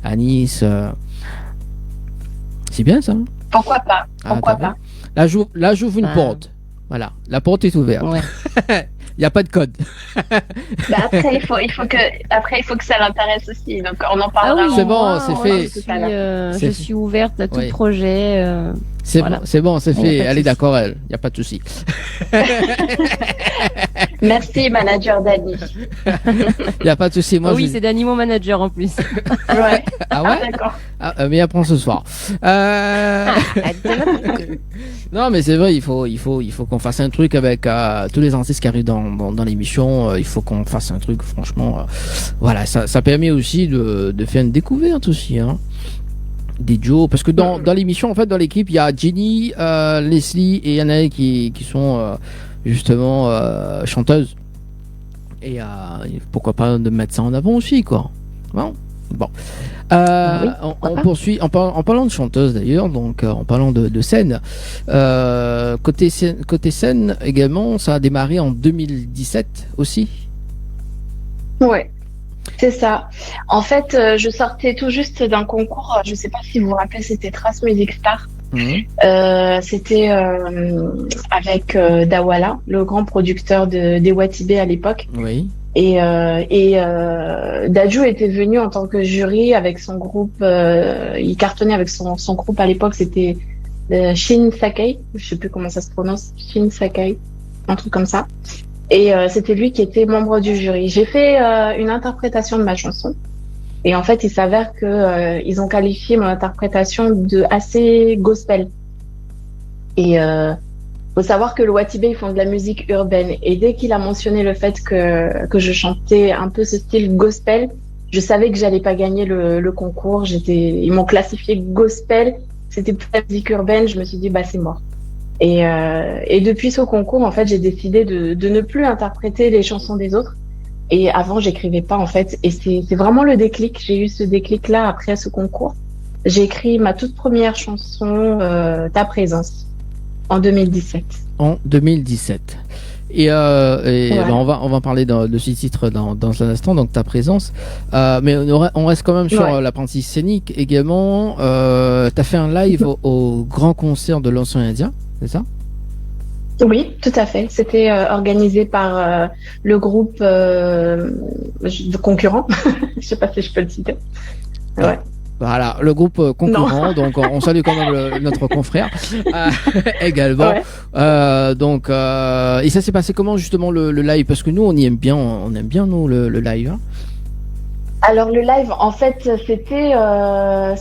Anis. C'est bien ça. Pourquoi pas. Pourquoi pas. Là, j'ouvre une porte. Voilà, la porte est ouverte. Ouais. Il n'y a pas de code. Après, il faut que ça l'intéresse aussi. Donc, on en parlera. Ah oui, c'est bon, c'est fait. Je suis ouverte à tout projet. C'est voilà. bon, c'est fait. Elle est d'accord, elle. Il n'y a pas de souci. Merci, manager Dani. Il n'y a pas de souci. Oui, c'est Dani mon manager en plus. Ouais. Ah ouais? D'accord. Mais apprends ce soir. Non, mais c'est vrai, il faut qu'on fasse un truc avec tous les artistes qui arrivent dans l'émission. Il faut qu'on fasse un truc, franchement. Voilà, ça permet aussi de faire une découverte aussi, hein. Des duos, parce que dans l'émission, en fait, dans l'équipe, il y a Jenny, Leslie et Anna qui sont justement chanteuses. Et pourquoi pas de mettre ça en avant aussi, quoi. Bon. On poursuit en parlant de chanteuse d'ailleurs, donc en parlant de scène. Côté scène également, ça a démarré en 2017 aussi. Ouais. C'est ça. En fait, je sortais tout juste d'un concours. Je sais pas si vous vous rappelez, c'était Trace Music Star. C'était avec Dawala, le grand producteur des Watibé à l'époque. Oui. Et Dadju était venu en tant que jury avec son groupe. Il cartonnait avec son groupe à l'époque. C'était Shin Sakai. Je sais plus comment ça se prononce. Shin Sakai, un truc comme ça. Et c'était lui qui était membre du jury. J'ai fait une interprétation de ma chanson. Et en fait, il s'avère que ils ont qualifié mon interprétation de assez gospel. Et faut savoir que le Watibé, ils font de la musique urbaine. Et dès qu'il a mentionné le fait que je chantais un peu ce style gospel, je savais que j'allais pas gagner le concours. Ils m'ont classifié gospel. C'était plus la musique urbaine. Je me suis dit, bah, c'est mort. Et depuis ce concours, en fait, j'ai décidé de ne plus interpréter les chansons des autres. Et avant, j'écrivais pas, en fait. Et c'est vraiment le déclic. J'ai eu ce déclic-là après ce concours. J'ai écrit ma toute première chanson, Ta présence, en 2017. En 2017. Et Voilà. ben, on va parler de ce titre dans un instant, donc Ta présence. Mais on reste quand même sur l'apprenti scénique également. T'as fait un live au grand concert de l'Océan Indien, c'est ça? Oui, tout à fait. C'était organisé par le groupe de concurrents. Je sais pas si je peux le citer. Ouais. Voilà, le groupe concurrent, donc on salue quand même notre confrère également. Ouais. Donc, et ça s'est passé comment justement le live? Parce que nous on aime bien nous le live. Hein. Alors le live, en fait, c'était en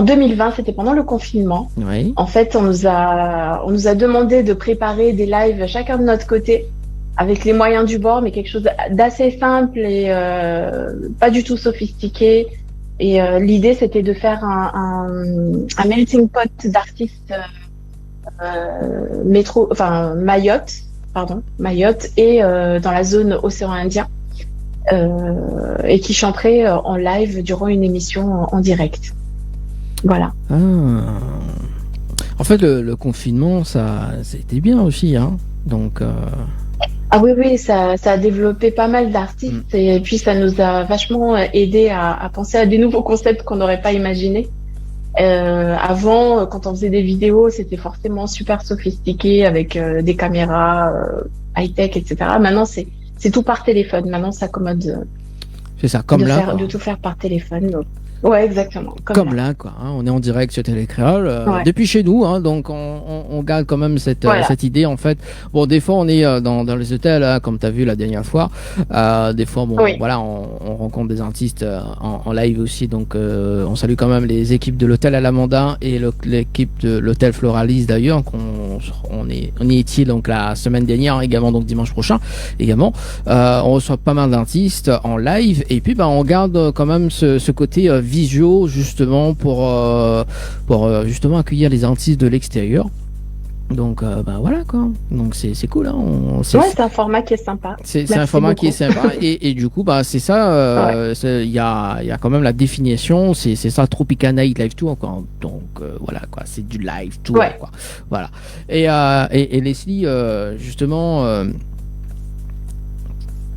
2020, c'était pendant le confinement. Oui. En fait, on nous a demandé de préparer des lives chacun de notre côté, avec les moyens du bord, mais quelque chose d'assez simple et pas du tout sophistiqué. Et l'idée, c'était de faire un melting pot d'artistes Mayotte et dans la zone océan Indien. Et qui chanterait en live durant une émission en direct. Voilà. Ah. En fait, le confinement, ça a été bien aussi, hein. Donc. Ah oui, ça a développé pas mal d'artistes et puis ça nous a vachement aidé à penser à des nouveaux concepts qu'on n'aurait pas imaginés. Avant, quand on faisait des vidéos, c'était forcément super sophistiqué avec des caméras high-tech, etc. Maintenant, c'est tout par téléphone. Maintenant, ça commode. C'est ça, comme là. De tout faire par téléphone. Donc. Ouais, exactement. Comme là, quoi. Hein, on est en direct sur Télécréole, depuis chez nous, hein, donc on garde quand même cette idée, en fait. Bon, des fois, on est dans les hôtels, hein, comme tu as vu la dernière fois. Des fois, voilà, on rencontre des artistes en live aussi, donc on salue quand même les équipes de l'hôtel Alamanda et l'équipe de l'hôtel Floralis d'ailleurs, on y est donc la semaine dernière également, donc dimanche prochain également. On reçoit pas mal d'artistes en live et puis on garde quand même ce côté visio justement pour justement accueillir les artistes de l'extérieur. Donc bah voilà quoi. Donc c'est cool. Hein. C'est un format qui est sympa. C'est un format qui est sympa et du coup bah c'est ça. Il y a quand même la définition. C'est ça Tropical Night Live Tour quoi. Donc voilà quoi. C'est du live tour quoi. Voilà. Et Leslie justement.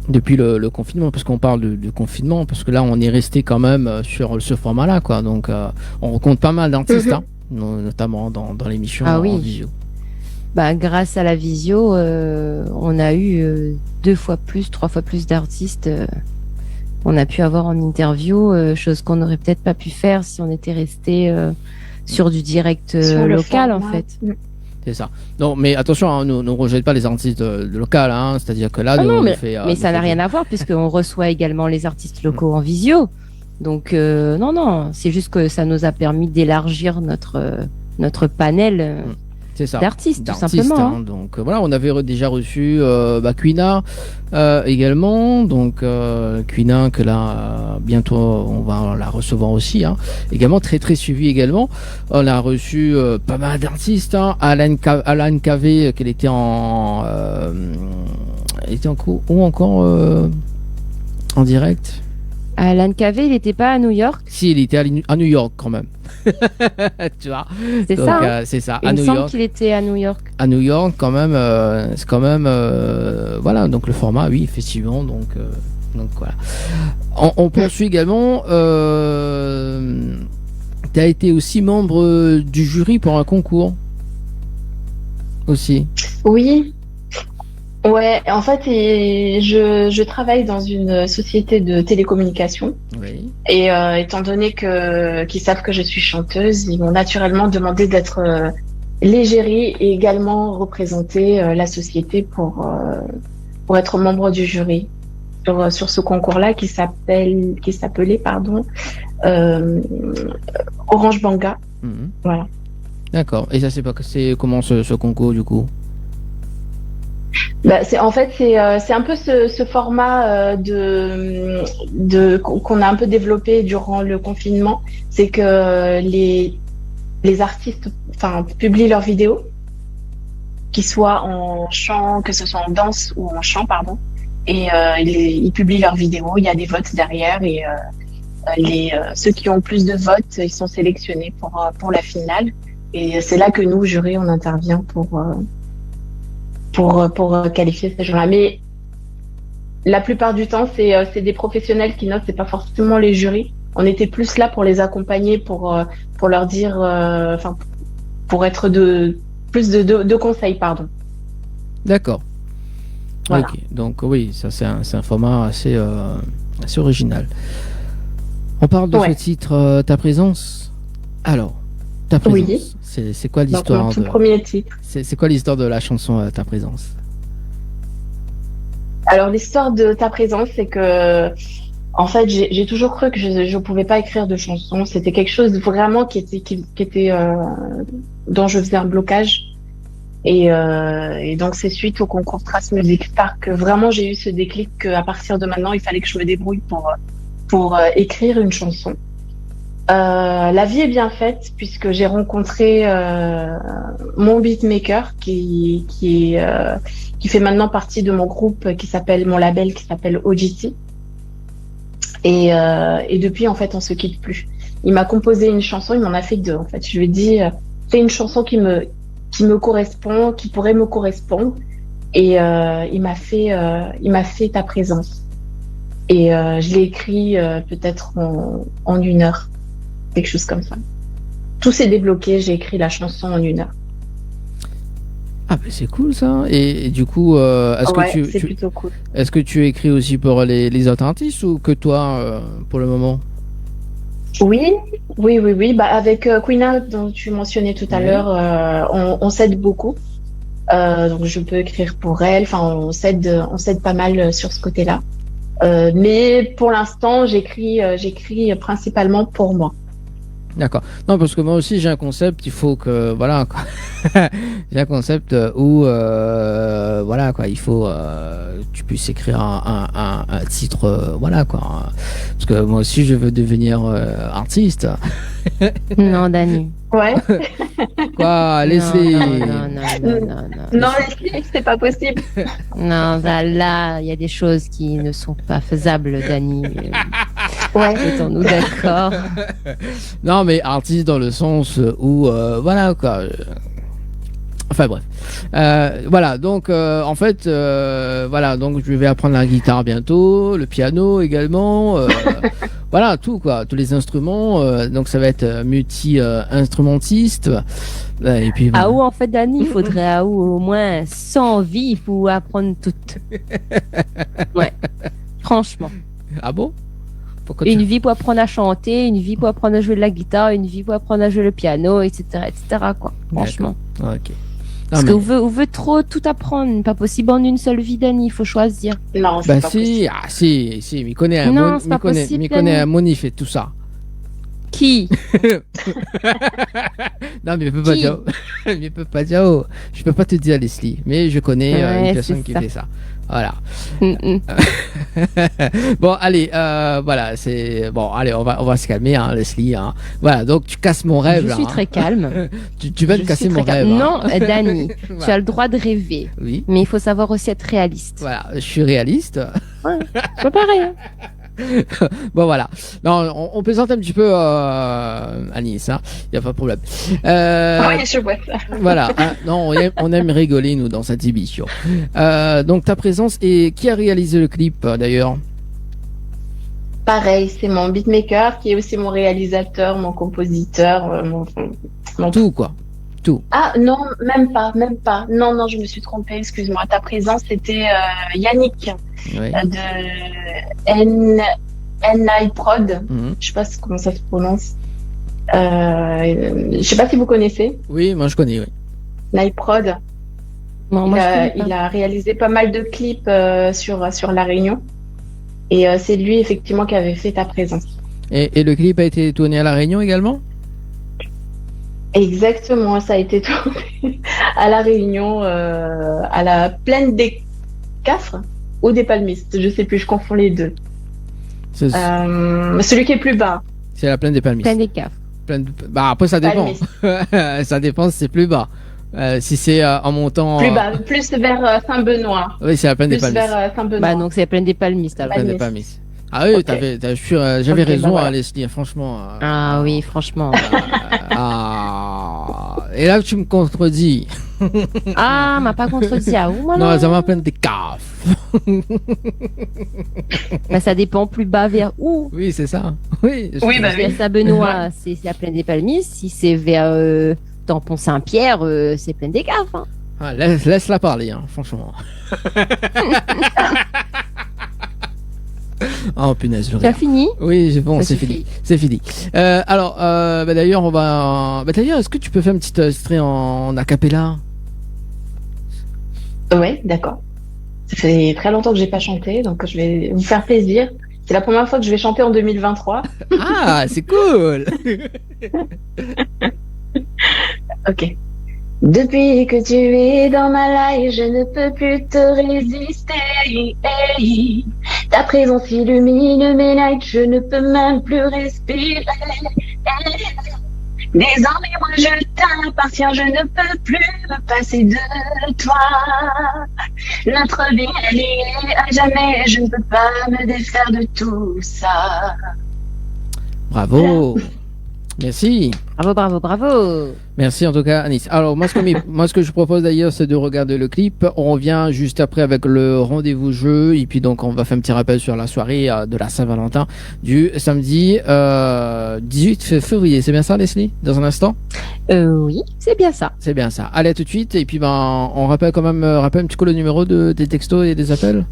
Depuis le confinement, parce qu'on parle de confinement, parce que là on est resté quand même sur ce format-là, quoi. Donc on rencontre pas mal d'artistes, hein, notamment dans l'émission en visio. Bah, grâce à la visio, on a eu 2 fois plus, 3 fois plus d'artistes. On a pu avoir en interview, chose qu'on n'aurait peut-être pas pu faire si on était resté sur du direct local, en fait. C'est ça. Non, mais attention, hein, ne rejette pas les artistes locaux, hein, c'est-à-dire que là, mais ça n'a rien à voir puisqu'on reçoit également les artistes locaux en visio. Donc non, c'est juste que ça nous a permis d'élargir notre panel d'artistes, tout simplement. Hein. Donc voilà, on avait déjà reçu Quina également, donc Quina que là bientôt on va la recevoir aussi, hein. Également très très suivi également. On a reçu pas mal d'artistes, hein. Alan KV qu'elle était en cours ou encore en direct. Alan KV, il n'était pas à New York? Si, il était à New York quand même. Tu vois. C'est ça. Hein, c'est ça. Il me semble qu'il était à New York. À New York, quand même, c'est quand même, voilà. Donc le format, oui, effectivement. Donc voilà. On poursuit également. Tu as été aussi membre du jury pour un concours. Aussi. Oui. Ouais, en fait, je travaille dans une société de télécommunications. Oui. Et étant donné qu'ils savent que je suis chanteuse, ils m'ont naturellement demandé d'être l'égérie et également représenter la société pour être membre du jury sur ce concours-là qui s'appelait Orange Banga. Voilà. D'accord. Et ça, c'est comment ce concours du coup? Bah, c'est un peu ce format qu'on a un peu développé durant le confinement, c'est que les artistes publient leurs vidéos, qu'ils soient en chant, que ce soit en danse ou en chant, pardon, et ils publient leurs vidéos, il y a des votes derrière et ceux qui ont le plus de votes, ils sont sélectionnés pour la finale, et c'est là que nous, jury, on intervient pour qualifier ces gens-là. Mais la plupart du temps, c'est des professionnels qui notent, c'est pas forcément les jurys. On était plus là pour les accompagner, pour leur dire, pour être plus de conseils, pardon. D'accord. Voilà. Ok. Donc oui, ça c'est un format assez original. On parle de ce titre, Ta présence. Alors, Ta présence. Oui. C'est quoi l'histoire de... premier titre. C'est quoi l'histoire de la chanson Ta présence? Alors l'histoire de Ta présence, c'est que en fait j'ai toujours cru que je pouvais pas écrire de chansons. C'était quelque chose vraiment qui était dont je faisais un blocage. Et donc c'est suite au concours Trace Music Star que vraiment j'ai eu ce déclic qu'à partir de maintenant il fallait que je me débrouille pour écrire une chanson. La vie est bien faite puisque j'ai rencontré mon beatmaker qui fait maintenant partie de mon groupe mon label qui s'appelle OGT. Et depuis en fait on se quitte plus. Il m'a composé une chanson, il m'en a fait 2 en fait. Je lui ai dit fais une chanson qui me correspond, qui pourrait me correspondre. Et il m'a fait Ta présence. Et je l'ai écrit peut-être en 1 heure. Quelque chose comme ça. Tout s'est débloqué, j'ai écrit la chanson en 1 heure. Ah ben c'est cool ça. Et du coup, c'est plutôt cool. Est-ce que tu écris aussi pour les autres artistes ou que toi pour le moment? Oui. Bah, avec Quina dont tu mentionnais tout à l'heure, on s'aide beaucoup. Donc je peux écrire pour elle. Enfin, on s'aide pas mal sur ce côté-là. Mais pour l'instant, j'écris principalement pour moi. D'accord. Non, parce que moi aussi j'ai un concept, il faut que voilà quoi. J'ai un concept où voilà quoi, il faut tu puisses écrire un titre voilà quoi. Parce que moi aussi je veux devenir artiste. Non, Dani. Ouais. Quoi, Leslie? Non, Leslie, c'est pas possible. Non, là, il y a des choses qui ne sont pas faisables, Dani. Ouais. Mettons-nous d'accord. Non, mais artiste dans le sens où, voilà quoi. Enfin bref. Voilà, donc en fait, voilà, donc je vais apprendre la guitare bientôt, le piano également. Voilà, tout quoi, tous les instruments. Donc ça va être multi-instrumentiste. Et puis. À où en fait, Dani, il faudrait à où au moins 100 vies pour apprendre toutes. Ouais, franchement. Ah bon? Une vie pour apprendre à chanter, une vie pour apprendre à jouer de la guitare, une vie pour apprendre à jouer le piano, etc., quoi. Franchement. Ok. Parce qu'on veut trop tout apprendre, pas possible en une seule vie, Dani, il faut choisir. Non, bah si, ah si, m'y connaît un Monif et tout ça. Qui? Non mais je peux pas dire, je peux pas te dire Leslie, mais je connais une personne qui fait ça. Voilà. Bon, allez, voilà, c'est bon. Allez, on va se calmer, hein, Leslie. Hein. Voilà, donc tu casses mon rêve. Je suis très calme. Tu vas me casser mon rêve. Non, Dani, voilà. Tu as le droit de rêver. Oui. Mais il faut savoir aussi être réaliste. Voilà, je suis réaliste. Ouais, c'est pas pareil. Hein. Bon voilà, non, on plaisante un petit peu à Nice, hein. Y a pas de problème. Oui, je vois ça. Voilà, hein, non, on aime rigoler nous dans cette émission. Donc ta présence, et qui a réalisé le clip d'ailleurs? Pareil, c'est mon beatmaker qui est aussi mon réalisateur, mon compositeur, mon tout quoi. Tout. Ah non, même pas. Non, je me suis trompée, excuse-moi. Ta présence, c'était Yannick de NI Prod. Je sais pas comment ça se prononce. Je sais pas si vous connaissez. Oui, moi je connais, oui. NI Prod. Non, il a réalisé pas mal de clips sur La Réunion. Et c'est lui, effectivement, qui avait fait ta présence. Et le clip a été tourné à La Réunion également? Exactement, ça a été tourné à La Réunion, à la plaine des Cafres ou des Palmistes, je sais plus, je confonds les deux. Celui qui est plus bas. C'est la plaine des Palmistes. Plaine des Cafres. Bah après ça dépend. Ça dépend si c'est plus bas. Si c'est en montant. Plus bas, plus vers Saint-Benoît. Oui, c'est la plaine des Palmistes. Vers Saint-Benoît. Bah donc c'est la plaine des Palmistes. La plaine des Palmistes. Ah oui, okay. J'avais raison, bah, Leslie, franchement. Ah oui, franchement. Et là, tu me contredis. Ah, m'a pas contredit. Ah, où, non, ça m'a plein de caf. Bah, ça dépend plus bas vers où. Oui, c'est ça. Oui, oui, bah oui. Saint-Benoît, c'est la plaine des Palmistes. Si c'est vers Tampon Saint-Pierre, c'est plaine des Caves. Hein. Ah, laisse-la parler, hein, franchement. Oh punaise, tu as fini? Oui, bon, c'est fini. C'est fini. Alors, bah, d'ailleurs, on va. Bah, d'ailleurs, est-ce que tu peux faire un petit extrait en acapella? Ouais, d'accord. Ça fait très longtemps que j'ai pas chanté, donc je vais vous faire plaisir. C'est la première fois que je vais chanter en 2023. Ah, c'est cool. Ok. Depuis que tu es dans ma life, je ne peux plus te résister. Ta présence illumine mes nights, je ne peux même plus respirer. Désormais, moi je t'appartiens, je ne peux plus me passer de toi. Notre vie est liée à jamais, je ne peux pas me défaire de tout ça. Bravo. Merci. Bravo. Merci en tout cas, Anis. Alors moi, ce que je propose d'ailleurs, c'est de regarder le clip. On revient juste après avec le rendez-vous jeu. Et puis donc, on va faire un petit rappel sur la soirée de la Saint-Valentin du samedi 18 février. C'est bien ça, Leslie? Dans un instant? Oui, c'est bien ça. C'est bien ça. Allez, à tout de suite. Et puis, ben, on rappelle quand même, un petit peu le numéro des textos et des appels.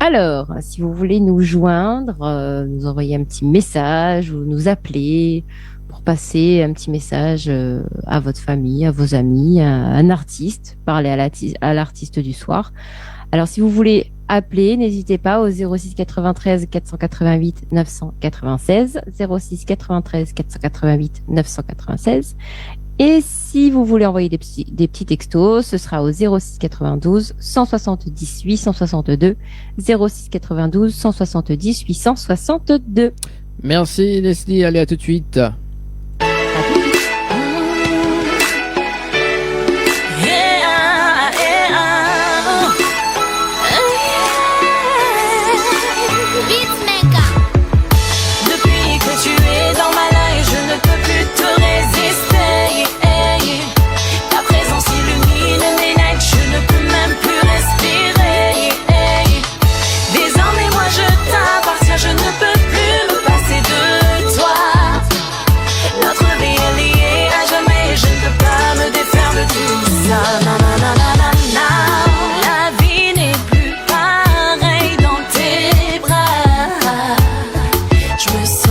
Alors, si vous voulez nous joindre, nous envoyer un petit message ou nous appeler pour passer un petit message à votre famille, à vos amis, à un artiste, parler à l'artiste du soir. Alors, si vous voulez appeler, n'hésitez pas au 06 93 488 996, 06 93 488 996. Et si vous voulez envoyer des petits textos, ce sera au 06 92 170 862, 06 92 170 862. Merci Leslie, allez à tout de suite.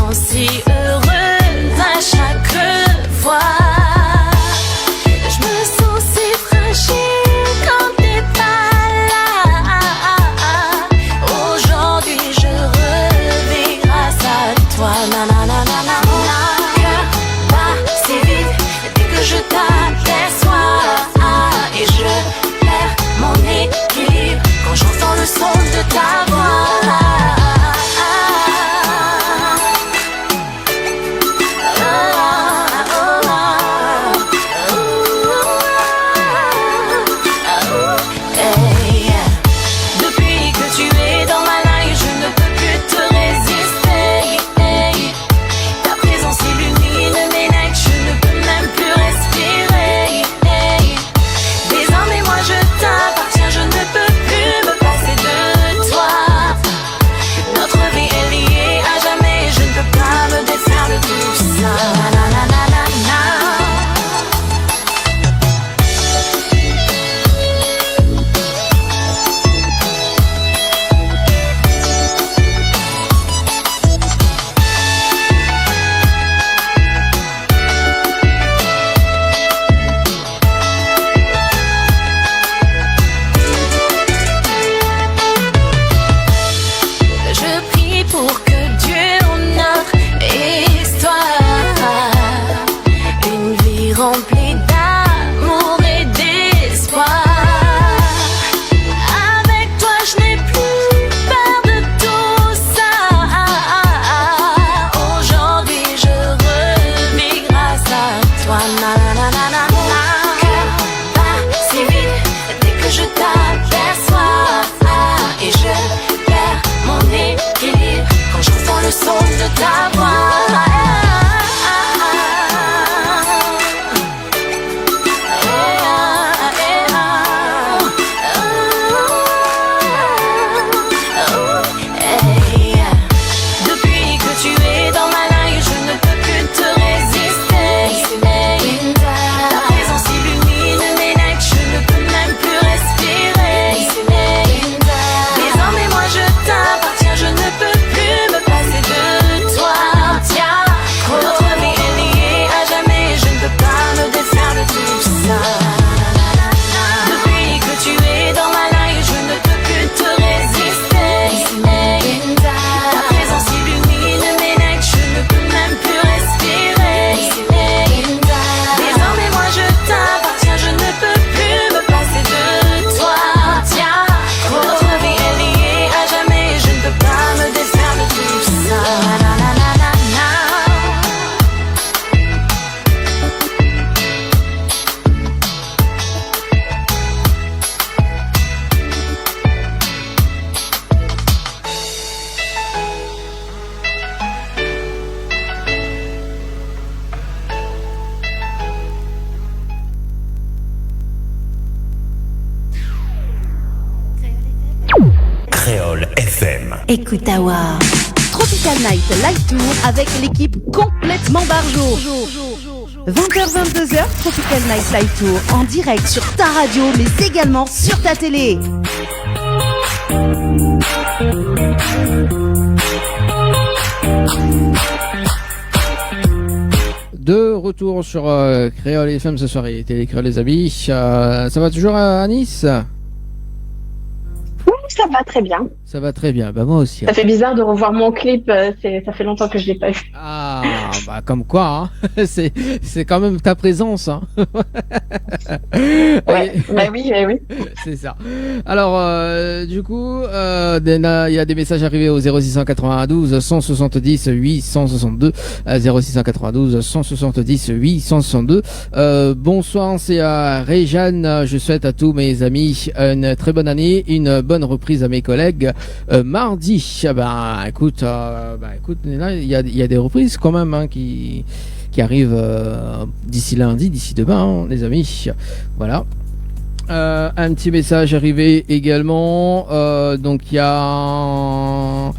sens si heureuse à chaque fois. Je me sens si fragile quand t'es pas là. Aujourd'hui je revis grâce à toi. Na na na na na. Mon cœur bat si vite dès que je t'aperçois. Et je perds mon équilibre quand j'entends le son de ta voix. Écoute Awa. Tropical Night Live Tour avec l'équipe complètement barjo. 20h-22h, Tropical Night Live Tour en direct sur ta radio mais également sur ta télé. De retour sur Créole FM ce soir, il était Créole les amis. Ça va toujours à Nice? Oui, ça va très bien. Ça va très bien, bah moi aussi. Ça fait bizarre de revoir mon clip, ça fait longtemps que je l'ai pas vu. Ah, bah comme quoi, hein. c'est quand même ta présence. Hein. Ouais, bah oui, oui. C'est ça. Alors, du coup, il y a des messages arrivés au 0692 170 862, 0692 170 862. Bonsoir, c'est à Réjeanne. Je souhaite à tous mes amis une très bonne année, une bonne reprise à mes collègues. Mardi, écoute, là, il y a des reprises quand même hein, qui arrivent d'ici lundi, d'ici demain, hein, les amis. Voilà. Un petit message arrivé également. Donc il y a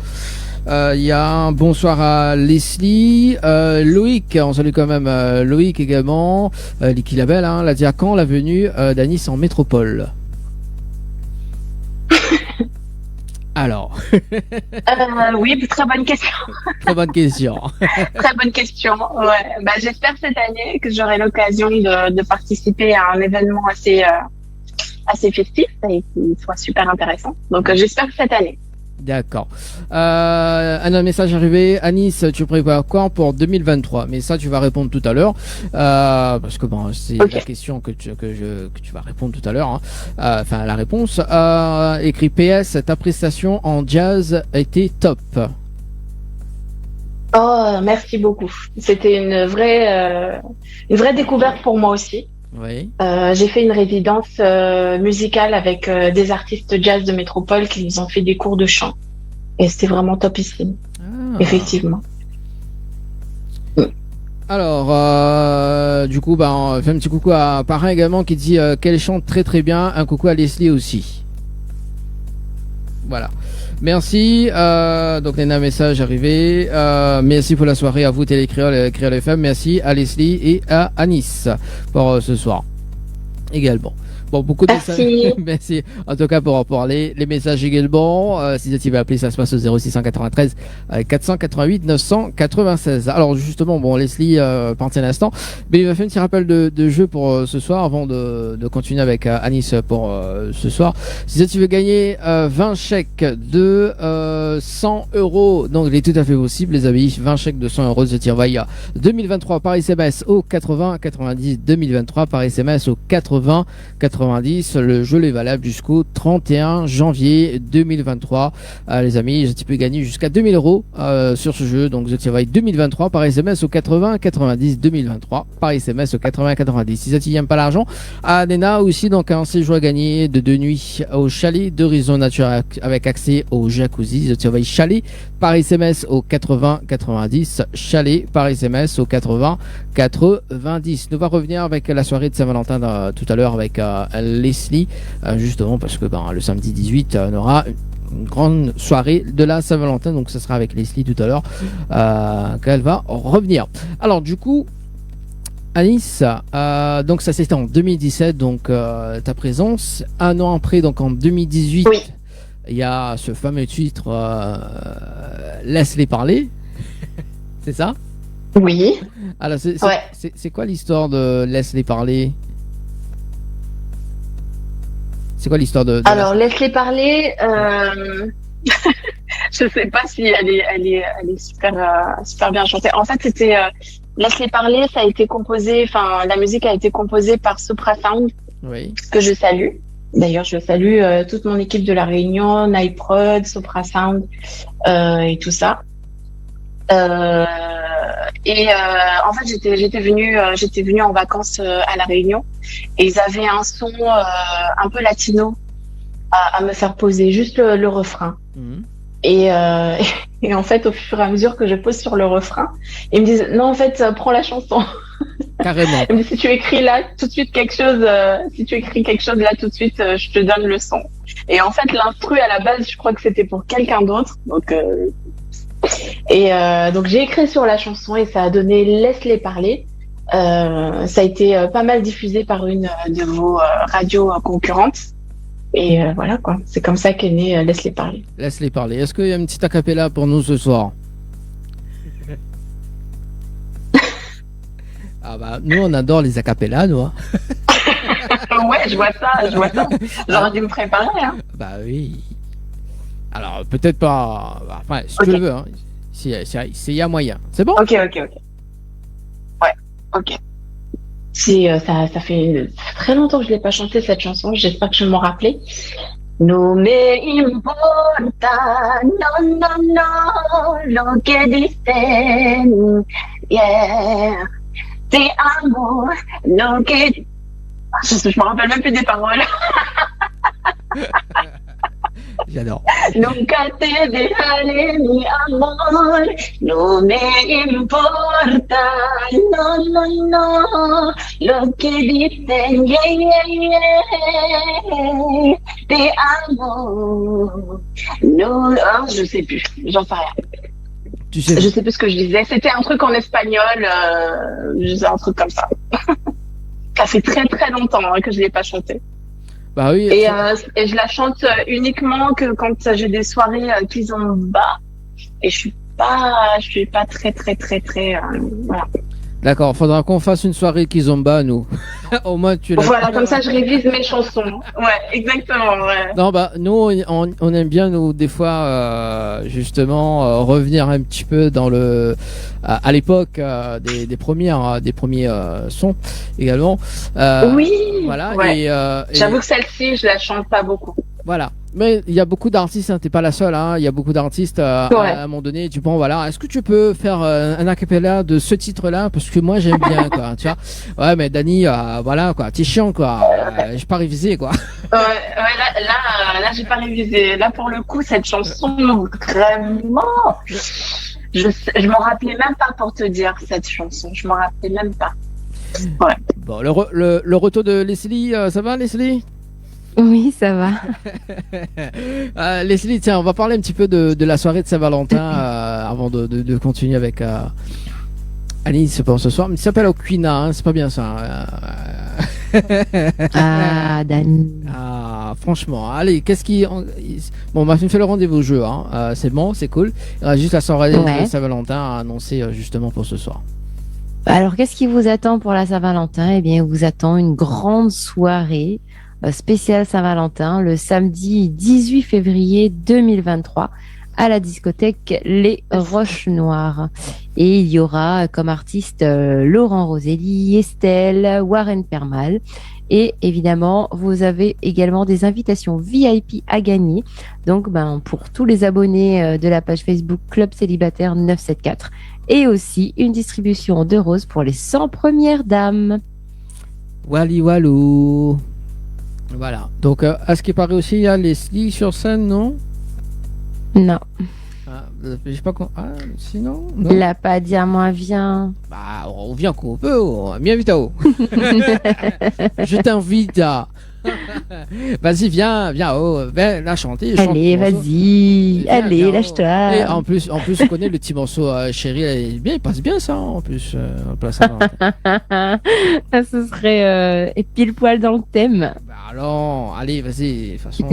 un bonsoir à Leslie, Loïc, on salue quand même Loïc également, Licky Label, hein, la dire quand la venue d'Anis en métropole. Alors. Oui, très bonne question. Très bonne question. Très bonne question. Ouais. Bah, j'espère cette année que j'aurai l'occasion de participer à un événement assez festif et qui soit super intéressant. Donc, j'espère cette année. D'accord. Un message arrivé. Anis, tu prépares quand pour 2023? Mais ça, tu vas répondre tout à l'heure. Parce que bon, c'est la question que tu vas répondre tout à l'heure. Hein. Enfin, la réponse. Écrit PS, ta prestation en jazz était top. Oh, merci beaucoup. C'était une vraie découverte pour moi aussi. Oui. J'ai fait une résidence musicale avec des artistes jazz de métropole qui nous ont fait des cours de chant. Et c'était vraiment topissime. Effectivement. Alors, du coup, on fait un petit coucou à Parrain également qui dit qu'elle chante très très bien. Un coucou à Leslie aussi. Voilà. Merci. Donc, il y a un message arrivé. Merci pour la soirée à vous, Télécréole, Créole FM. Merci à Leslie et à Anis pour ce soir également. Bon, beaucoup de messages. Merci. En tout cas, pour les messages également. Si tu veux appeler, ça se passe au 0693 488 996. Alors, justement, bon, Leslie, parti un instant. Mais il va faire un petit rappel de jeu pour ce soir avant de continuer avec Anis pour ce soir. Si tu veux gagner 20 chèques de 100 €, donc il est tout à fait possible, les amis. 20 chèques de 100 € de tir vaille 2023 par SMS au 80 90 2023 par SMS au 80 90. Le jeu est valable jusqu'au 31 janvier 2023. Les amis, tu peux gagner jusqu'à 2000 € sur ce jeu. Donc, The Travail 2023 par SMS au 80 90 2023 par SMS au 80 90. Si ça t'y aime pas l'argent, à Nena aussi, donc un séjour à gagner de 2 nuits au chalet d'Horizon Nature avec accès au jacuzzi. The Travail chalet par SMS au 80 90. Chalet par SMS au 80 90. Nous va revenir avec la soirée de Saint-Valentin tout à l'heure avec Leslie, justement parce que le samedi 18 on aura une grande soirée de la Saint-Valentin, donc ça sera avec Leslie tout à l'heure qu'elle va revenir. Alors du coup, Anis, donc ça c'était en 2017, donc ta présence. Un an après, donc en 2018, oui. Il y a ce fameux titre Laisse-les parler. C'est ça? Oui. Alors c'est quoi l'histoire de Laisse-les parler? C'est quoi l'histoire de Alors, laisse-les parler. Je sais pas si elle est super bien chantée. En fait, c'était Laisse-les parler. Ça a été composé. Enfin, la musique a été composée par Sopra Sound, oui. Que je salue. D'ailleurs, je salue toute mon équipe de la Réunion, Night Prod, Sopra Sound et tout ça. En fait, j'étais venue en vacances à la Réunion et ils avaient un son un peu latino à me faire poser, juste le refrain. Mmh. Et en fait, au fur et à mesure que je pose sur le refrain, ils me disent non, en fait, prends la chanson. Carrément. Ils me disent si tu écris là tout de suite quelque chose, là tout de suite, je te donne le son. Et en fait, l'instru à la base, je crois que c'était pour quelqu'un d'autre, donc. Donc j'ai écrit sur la chanson et ça a donné Laisse-les parler. Ça a été pas mal diffusé par une de vos radios concurrentes. Et voilà quoi, c'est comme ça qu'est né Laisse-les parler. Laisse-les parler. Est-ce qu'il y a une petite acapella pour nous ce soir? Ah bah nous on adore les acapellas, nous. Hein. Ouais, je vois ça. J'aurais dû me préparer. Hein. Bah oui. Alors, peut-être pas. Enfin, si tu le veux, hein. S'il y a moyen. C'est bon? Ok. Ouais, ok. Ça fait très longtemps que je l'ai pas chanté cette chanson. J'espère que je vais m'en rappeler. No me importa, no, lo que dicen, yeah. Te amo, lo que. Je me rappelle même plus des paroles. J'adore. Nunca te dejaré, mi amor, no me importa, no, lo que dicen, yeah, te amo, no, je sais plus, j'en sais rien. Je sais plus ce que je disais, c'était un truc en espagnol, je disais un truc comme ça. Ça fait très très longtemps que je l'ai pas chanté. Bah oui. Et je la chante uniquement que quand j'ai des soirées kizomba. Et je suis pas très voilà. D'accord, faudra qu'on fasse une soirée kizomba, nous. Au moins, tu l'as. Voilà, comme ça, je révise mes chansons. Ouais, exactement, ouais. Non, bah, nous, on aime bien, nous, des fois, justement, revenir un petit peu dans à l'époque des premiers sons, également. Oui. Voilà. Ouais. Et j'avoue que celle-ci, je la chante pas beaucoup. Voilà. Mais il y a beaucoup d'artistes, hein, t'es pas la seule, hein. Il y a beaucoup d'artistes à un moment donné. Tu penses, voilà, est-ce que tu peux faire un acapella de ce titre-là? Parce que moi, j'aime bien, quoi. Tu vois? Ouais, mais Dani, voilà, quoi. T'es chiant, quoi. J'ai pas révisé, quoi. Là, j'ai pas révisé. Là, pour le coup, cette chanson, vraiment, je m'en rappelais même pas pour te dire, cette chanson. Je m'en rappelais même pas. Ouais. Bon, le retour de Leslie, ça va, Leslie? Oui, ça va. Leslie, tiens, on va parler un petit peu de la soirée de Saint-Valentin avant de continuer avec Alice pour ce soir. Mais il s'appelle Oquina, hein, c'est pas bien ça. Ah, Dani. Ah, franchement, allez, bon, on m'a fait le rendez-vous jeu, hein. C'est bon, c'est cool. Il reste juste la soirée de Saint-Valentin à annoncer justement pour ce soir. Alors, qu'est-ce qui vous attend pour la Saint-Valentin? Eh bien, vous attend une grande soirée spéciale Saint-Valentin le samedi 18 février 2023 à la discothèque Les Roches Noires. Et il y aura comme artistes Laurent Roselli, Estelle, Warren Permal. Et évidemment, vous avez également des invitations VIP à gagner. Donc, pour tous les abonnés de la page Facebook Club Célibataire 974. Et aussi une distribution de roses pour les 100 premières dames. Wally Walou. Voilà. Donc, à ce qui paraît aussi, il y a Leslie sur scène, non? Non. Je sais pas quoi. Ah, sinon non. Il n'a pas dit à moi, viens. Bah, on vient qu'on peut. M'invite à haut. Je t'invite à. Vas-y, viens, viens la chanter. Allez, vas-y. Allez, lâche-toi. Et en plus, on connaît le petit morceau Chérie, il passe bien ça, en plus. Ce serait pile poil dans le thème. Bah alors, allez, vas-y. De toute façon,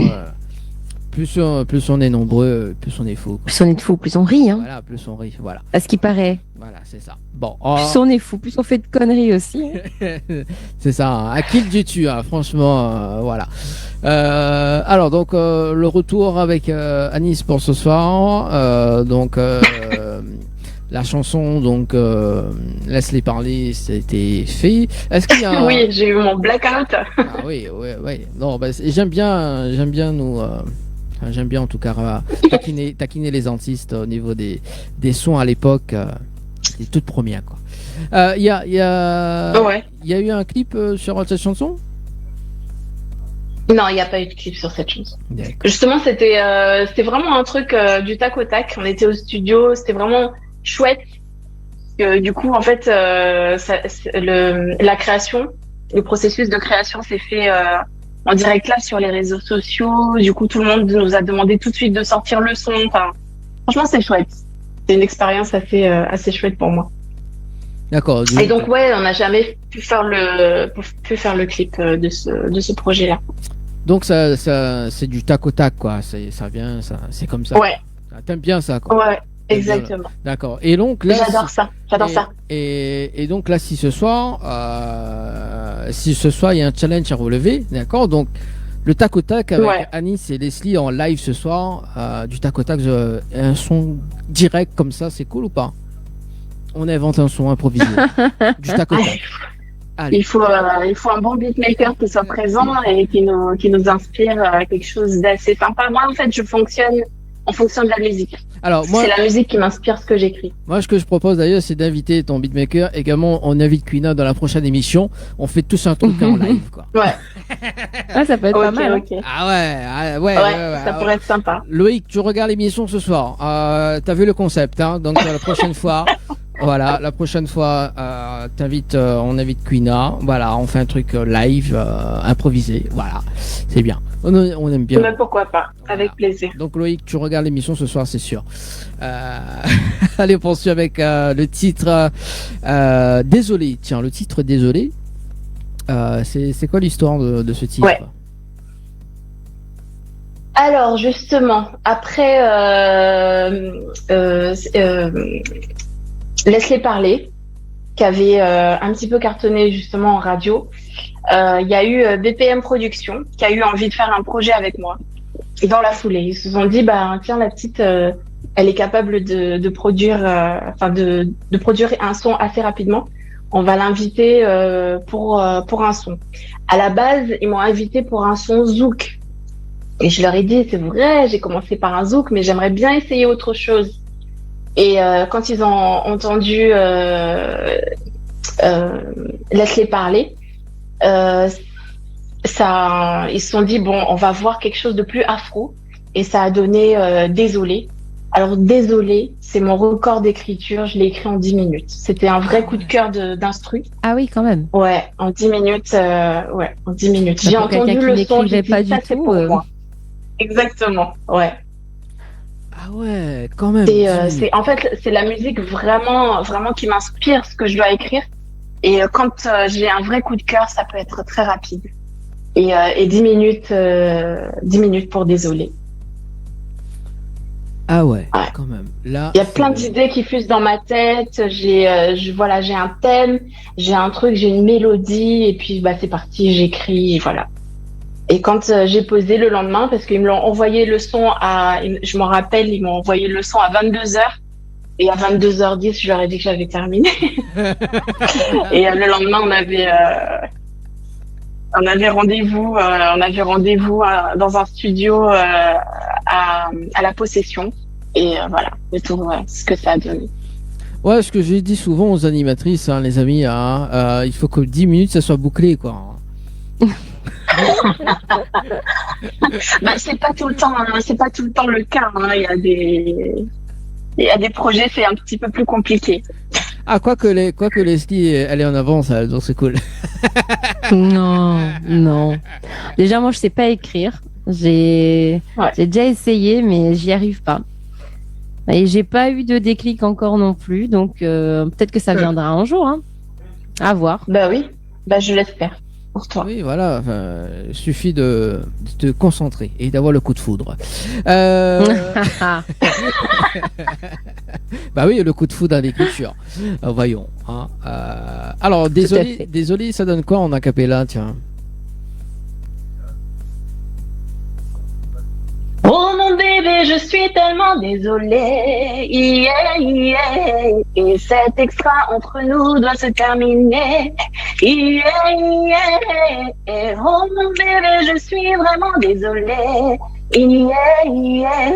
plus on est nombreux, plus on est fou. Plus on est fou, plus on rit. Hein. Voilà, plus on rit, voilà. À ce qui paraît. Voilà, c'est ça. Bon. Plus on est fou, plus on fait de conneries aussi. C'est ça. Hein. À qui le dis-tu, hein, franchement, voilà. Alors, donc, le retour avec Anis pour ce soir. La chanson, donc, laisse-les parler, c'était fait. Est-ce qu'il y a... Oui, j'ai eu mon blackout. Oui. Non, j'aime bien nous... j'aime bien en tout cas taquiner les artistes au niveau des sons à l'époque, des toutes premières, quoi. Il y a eu un clip sur cette chanson? Non, il n'y a pas eu de clip sur cette chanson. Justement, c'était vraiment un truc du tac au tac. On était au studio, c'était vraiment chouette. Du coup, en fait, la création, le processus de création s'est fait en direct là sur les réseaux sociaux. Du coup, tout le monde nous a demandé tout de suite de sortir le son. Enfin, franchement, c'est chouette. C'est une expérience assez chouette pour moi. D'accord. Et donc, ouais, on n'a jamais pu faire le clip de ce projet-là. Donc, ça c'est du tac au tac, quoi. Ça vient, c'est comme ça. Ouais. T'aimes bien ça, quoi. Ouais. Exactement. D'accord. Et donc là, j'adore ça. Et donc là, si ce soir, il y a un challenge à relever, d'accord. Donc le tac au tac avec Anis et Leslie en live ce soir, du tac au tac, un son direct comme ça, c'est cool ou pas? On invente un son improvisé, du tac au tac. Il faut un bon beatmaker qui soit présent et qui nous inspire quelque chose d'assez sympa. Moi, en fait, je fonctionne en fonction de la musique. Alors, c'est la musique qui m'inspire ce que j'écris. Moi, ce que je propose d'ailleurs, c'est d'inviter ton beatmaker. Également, on invite Quina dans la prochaine émission. On fait tous un truc en live, quoi. Ouais. Ça peut être pas mal. Okay. Ah ouais. Ça pourrait être sympa. Loïc, tu regardes l'émission ce soir. T'as vu le concept, hein? Donc, la prochaine fois. Voilà, la prochaine fois, on invite Quina. Voilà, on fait un truc live, improvisé. Voilà, c'est bien. On aime bien. Mais pourquoi pas, avec plaisir. Donc Loïc, tu regardes l'émission ce soir, c'est sûr. Allez, on poursuit avec le titre Désolé. Tiens, le titre Désolé. C'est quoi l'histoire de ce titre? Ouais. Alors justement, après Laisse-les parler, qui avait un petit peu cartonné justement en radio, il y a eu BPM Productions qui a eu envie de faire un projet avec moi. Et dans la foulée, ils se sont dit, bah tiens, la petite, elle est capable de produire, de produire un son assez rapidement. On va l'inviter pour un son. À la base, ils m'ont invité pour un son zouk. Et je leur ai dit, c'est vrai, j'ai commencé par un zouk, mais j'aimerais bien essayer autre chose. Et quand ils ont entendu Laisse-les parler, ils se sont dit, bon, on va voir quelque chose de plus afro. Et ça a donné Désolé. Alors Désolé, c'est mon record d'écriture, je l'ai écrit en 10 minutes. C'était un vrai coup de cœur d'instru. Ah oui, quand même. Ouais, en 10 minutes, en 10 minutes. Ça, J'ai pour entendu quelqu'un qui le son, n'écrivait j'ai pas dit, du ça, c'est tout, pour moi. Exactement, ouais. Ah ouais, quand même. En fait, c'est la musique vraiment, vraiment qui m'inspire ce que je dois écrire. Et quand j'ai un vrai coup de cœur, ça peut être très rapide. Et 10 minutes pour Désolé. Ah ouais, quand même. Là, il y a plein d'idées qui fusent dans ma tête. J'ai un thème, j'ai un truc, j'ai une mélodie, et puis bah c'est parti, j'écris, et voilà. Et quand j'ai posé le lendemain, parce qu'ils me l'ont envoyé le son je m'en rappelle, ils m'ont envoyé le son à 22h. Et à 22h10, je leur ai dit que j'avais terminé. Et le lendemain, on avait rendez-vous dans un studio à la Possession. Et voilà, le tour, ce que ça a donné. Ouais, ce que j'ai dit souvent aux animatrices, hein, les amis, il faut que 10 minutes, ça soit bouclé, quoi. Bah, c'est pas tout le temps le cas, hein. Il y a des projets, c'est un petit peu plus compliqué. Ah, quoique Leslie, elle est en avance, donc c'est cool. Non. Déjà, moi, je sais pas écrire. J'ai déjà essayé, mais j'y arrive pas. Et j'ai pas eu de déclic encore non plus, donc peut-être que ça viendra un jour, hein. À voir. Bah oui, bah je l'espère. Pour toi. Oui, voilà, il suffit de te concentrer et d'avoir le coup de foudre. Bah oui, le coup de foudre à l'écriture. Voyons. Hein. Alors, désolé, ça donne quoi en acapella, tiens? Oh mon bébé, je suis tellement désolée. Yeah, yeah. Et cet extra entre nous doit se terminer. Yeah, yeah. Oh mon bébé, je suis vraiment désolée. Yeah, yeah.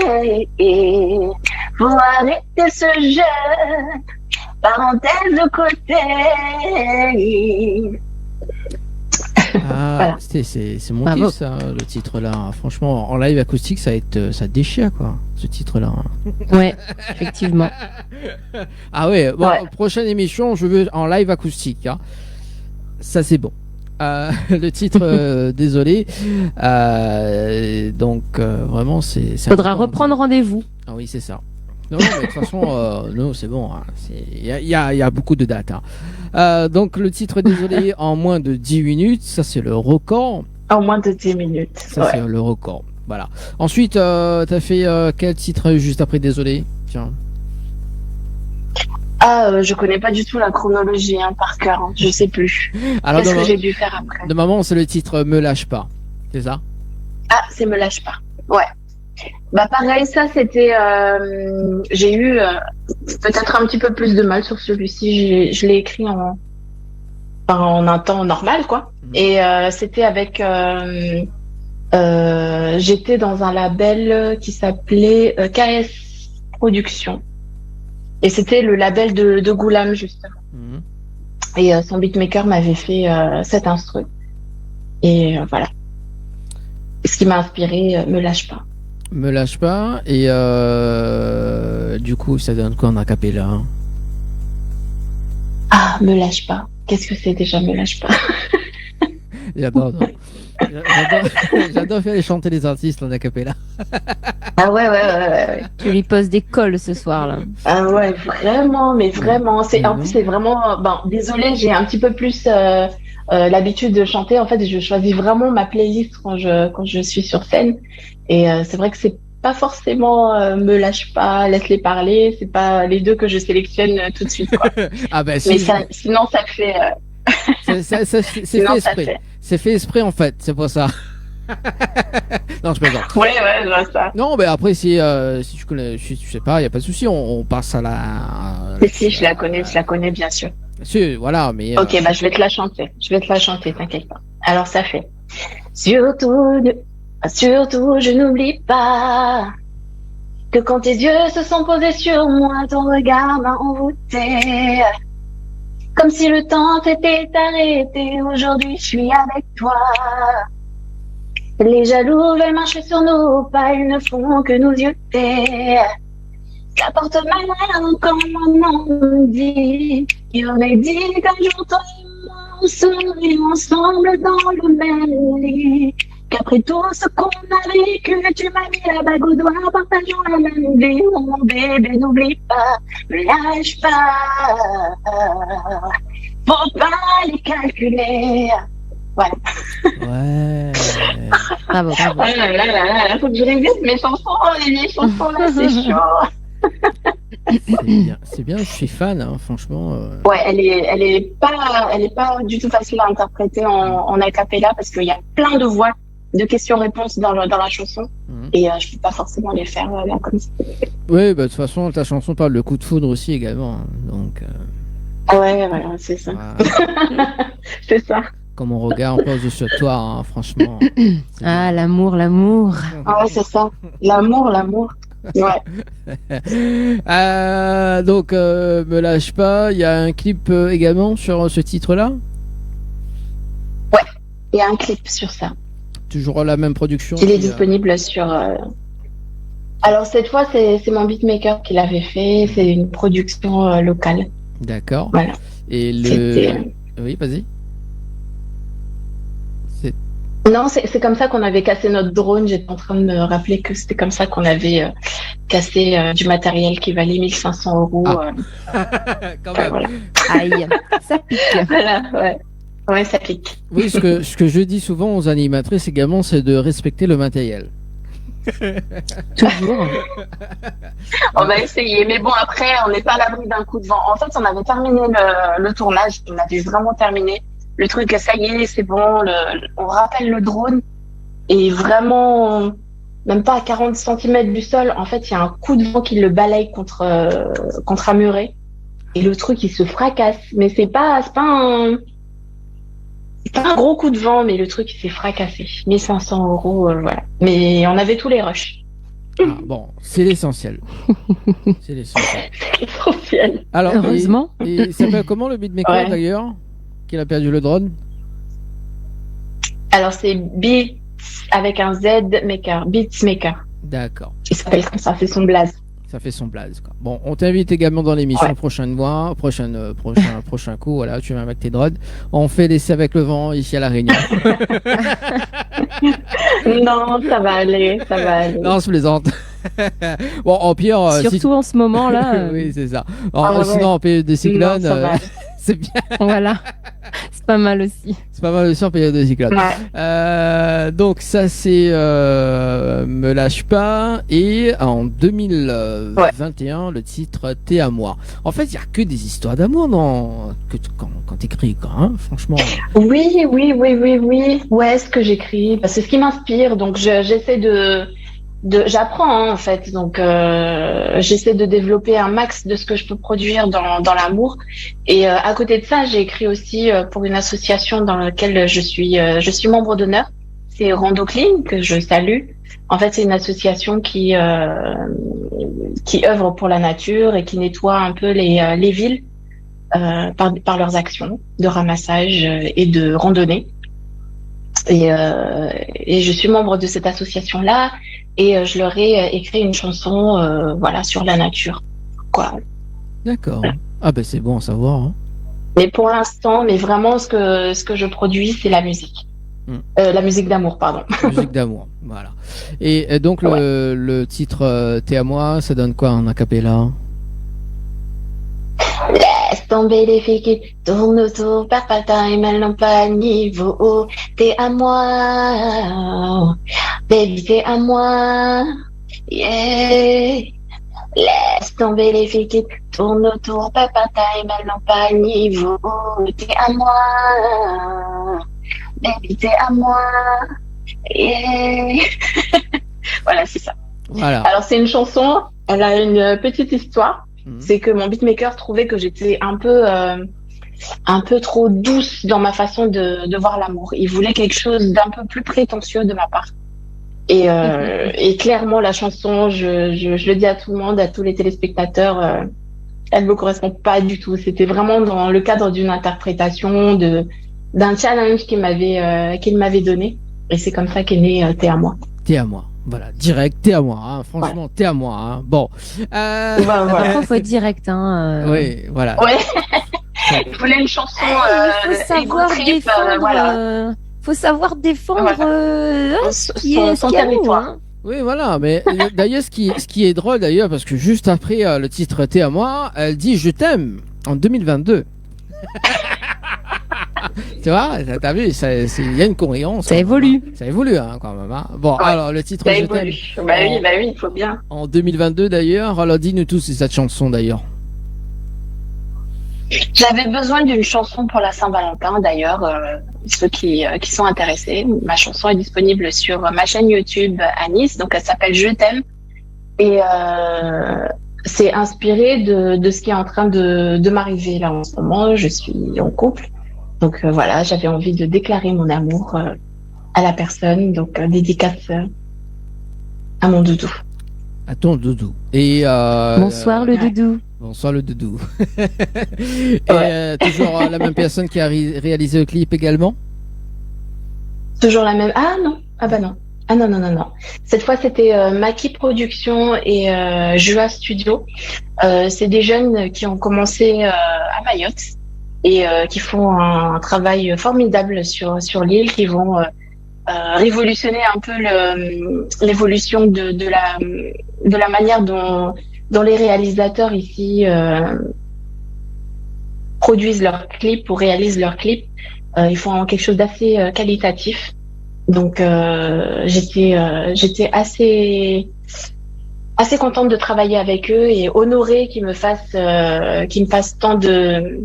Faut arrêter ce jeu. Parenthèse de côté. Ah, Voilà. c'est mon kiff, ça, le titre là. Franchement, en live acoustique, ça déchire, quoi, ce titre là. Ouais, effectivement. Ah ouais, bon, prochaine émission, je veux en live acoustique, hein. Ça c'est bon. Le titre, désolé. Donc vraiment, c'est. Faudra reprendre rendez-vous. Ah oui, c'est ça. Non, mais de toute façon, non, c'est bon. Hein. Il y a beaucoup de dates. Hein. Donc, le titre désolé en moins de 10 minutes, ça c'est le record. En moins de 10 minutes. Ça c'est le record. Voilà. Ensuite, t'as fait quel titre juste après désolé? Tiens. Je connais pas du tout la chronologie par cœur. Hein. Je sais plus. Alors, qu'est-ce que j'ai dû faire après? De moment, c'est le titre Me lâche pas. C'est ça? Ah, c'est Me lâche pas. Ouais. Bah pareil, ça c'était, j'ai eu peut-être un petit peu plus de mal sur celui-ci. Je l'ai écrit en un temps normal, quoi. Et c'était avec, j'étais dans un label qui s'appelait KS Productions. Et c'était le label de Goulam, justement. Et son beatmaker m'avait fait cet instru. Et voilà. Ce qui m'a inspiré, Me lâche pas. Me lâche pas. Et du coup, ça donne quoi en acapella? Ah, Me lâche pas. Qu'est-ce que c'est déjà Me lâche pas? J'adore faire chanter les artistes en acapella. Ah ouais. Tu lui poses des cols ce soir là. Ah ouais, vraiment, mais vraiment. En plus, c'est vraiment. Bon, désolé, j'ai un petit peu plus l'habitude de chanter. En fait, je choisis vraiment ma playlist quand je suis sur scène. Et c'est vrai que c'est pas forcément me lâche pas, laisse-les parler. C'est pas les deux que je sélectionne tout de suite, quoi. Ah bah Mais sinon, ça fait. c'est fait Sinon, ça exprès. fait. C'est fait exprès en fait, c'est pour ça. Non, je plaisante. Ouais, je vois ça. Non, mais après, si tu connais, si tu sais pas, il y a pas de souci, on passe à la. Mais si, je la connais bien sûr. Si, voilà, mais. Ok, bah je vais te la chanter. T'inquiète pas. Alors ça fait. Surtout, je n'oublie pas que quand tes yeux se sont posés sur moi, ton regard m'a envoûté. Comme si le temps s'était arrêté. Aujourd'hui, je suis avec toi. Les jaloux veulent marcher sur nos pas, ils ne font que nous zioter. Ça porte malheur quand maman me dit. Il aurait dit qu'un jour toi et moi on serait ensemble dans le même lit. Qu'après tout ce qu'on a vécu, tu m'as mis la bague au doigt, partageons la même vie. Oh, mon bébé, n'oublie pas, ne lâche pas. Faut pas les calculer. Voilà. Ouais. Bravo. Là, faut que je révise mes chansons, les chansons là, c'est chaud. C'est bien, je suis fan, hein, franchement. Ouais, elle est pas du tout facile à interpréter en a cappella parce qu'il y a plein de voix, de questions-réponses dans la chanson et je peux pas forcément les faire là comme ça. Oui, bah de toute façon, ta chanson parle de coup de foudre aussi également, hein, donc. Ouais, voilà, c'est ça. C'est ça. Comme mon regard en pose sur toi, hein, franchement. Ah, l'amour. Ah ouais, c'est ça. L'amour. Ouais. Donc, me lâche pas. Il y a un clip également sur ce titre-là. Ouais, il y a un clip sur ça. Toujours la même production. Il est disponible sur. Alors cette fois, c'est mon beatmaker qui l'avait fait. C'est une production locale. D'accord. Voilà. Et oui, vas-y. Non, c'est comme ça qu'on avait cassé notre drone. J'étais en train de me rappeler que c'était comme ça qu'on avait cassé du matériel qui valait 1500 €. Quand même. Voilà. Aïe, ça pique. Voilà, ouais, ça pique. Oui, ce que je dis souvent aux animatrices également, c'est de respecter le matériel. Toujours. On va essayer, mais bon, après, on n'est pas à l'abri d'un coup de vent. En fait, on avait terminé le tournage, on avait vraiment terminé. Le truc, ça y est, c'est bon, on rappelle le drone, et vraiment, même pas à 40 cm du sol, en fait, il y a un coup de vent qui le balaye contre un muret, et le truc, il se fracasse. Mais c'est pas un gros coup de vent, mais le truc, il s'est fracassé. 1500 €, voilà. Mais on avait tous les rushs. Ah, bon, c'est l'essentiel. C'est l'essentiel. Alors, heureusement. Et il s'appelle comment le beatmaker d'ailleurs, qu'il a perdu le drone? Alors c'est Beats avec un Z Maker, Beatsmaker. D'accord. Il s'appelle comme ça, c'est son blaze. Ça fait son blaze, quoi. Bon, on t'invite également dans l'émission prochain coup, voilà, tu viens avec tes drones. On fait l'essai avec le vent ici à La Réunion. Non, ça va aller. Non, je plaisante. Bon, en pire. Surtout en ce moment là. Oui, c'est ça. Sinon, en période de cyclone, c'est bien. Voilà. C'est pas mal aussi. C'est pas mal aussi en période de cyclone. Ouais. Donc ça c'est Me lâche pas, et en 2021 le titre T'es à moi. En fait il y a que des histoires d'amour quand t'écris, quoi, hein, franchement. Oui. Ouais, ce que j'écris, c'est ce qui m'inspire, donc j'essaie j'apprends, hein, en fait, donc j'essaie de développer un max de ce que je peux produire dans l'amour, et à côté de ça j'ai écrit aussi pour une association dans laquelle je suis membre d'honneur, c'est Rando Clean, que je salue. En fait c'est une association qui œuvre pour la nature et qui nettoie un peu les villes par leurs actions de ramassage et de randonnée. Et je suis membre de cette association-là, et je leur ai écrit une chanson sur la nature, quoi. D'accord. Voilà. Ah ben c'est bon à savoir, hein. Mais pour l'instant, vraiment ce que je produis, c'est la musique. La musique d'amour, pardon. La musique d'amour, voilà. Et donc le titre T'es à moi, ça donne quoi en a cappella? Laisse tomber les filles qui tournent autour, perds pas le time, elles n'ont pas le niveau. T'es à moi, baby, t'es à moi, yeah. Laisse tomber les filles qui tournent autour, perds pas le time, elles n'ont pas le niveau. T'es à moi, baby, t'es à moi, yeah. Voilà, c'est ça. Voilà. Alors, c'est une chanson, elle a une petite histoire. C'est que mon beatmaker trouvait que j'étais un peu trop douce dans ma façon de voir l'amour. Il voulait quelque chose d'un peu plus prétentieux de ma part. Et clairement, la chanson, je le dis à tout le monde, à tous les téléspectateurs, elle me correspond pas du tout. C'était vraiment dans le cadre d'une interprétation d'un challenge qu'il m'avait donné. Et c'est comme ça qu'est né T'es à moi. T'es à moi. Voilà, direct, t'es à moi, hein. Franchement, t'es à moi, hein. Bon. Voilà. Après, faut être direct, hein. Oui, voilà. Ouais. Je voulais une chanson. Il faut savoir défendre. Voilà. Faut savoir défendre ce qui son est territoire. hein. Oui, voilà, mais d'ailleurs, ce qui est drôle d'ailleurs, parce que juste après le titre T'es à moi, elle dit Je t'aime en 2022. Tu vois, t'as vu, il y a une cohérence. Ça évolue. Ça évolue, hein, quand même. Hein. Bon, Ouais, alors, le titre ça Je évolue. t'aime. Bah oui, il faut bien. En 2022 d'ailleurs, alors dis-nous tous c'est cette chanson d'ailleurs. J'avais besoin d'une chanson pour la Saint-Valentin d'ailleurs, ceux qui sont intéressés. Ma chanson est disponible sur ma chaîne YouTube à Nice, donc elle s'appelle Je t'aime. Et c'est inspiré de ce qui est en train de m'arriver là en ce moment. Je suis en couple. Donc voilà, j'avais envie de déclarer mon amour à la personne, donc dédicace à mon doudou. À ton doudou. Et Bonsoir le doudou. Bonsoir le doudou. Et toujours la même personne qui a réalisé le clip également. Toujours la même. Ah non. Ah bah non. Ah non. Cette fois c'était Maki Production et Jua Studio. C'est des jeunes qui ont commencé à Mayotte. Et qui font un travail formidable sur l'île, qui vont révolutionner un peu l'évolution de la manière dont les réalisateurs ici produisent leurs clips ou réalisent leurs clips. Ils font quelque chose d'assez qualitatif. Donc j'étais assez contente de travailler avec eux et honorée qu'ils me fassent tant de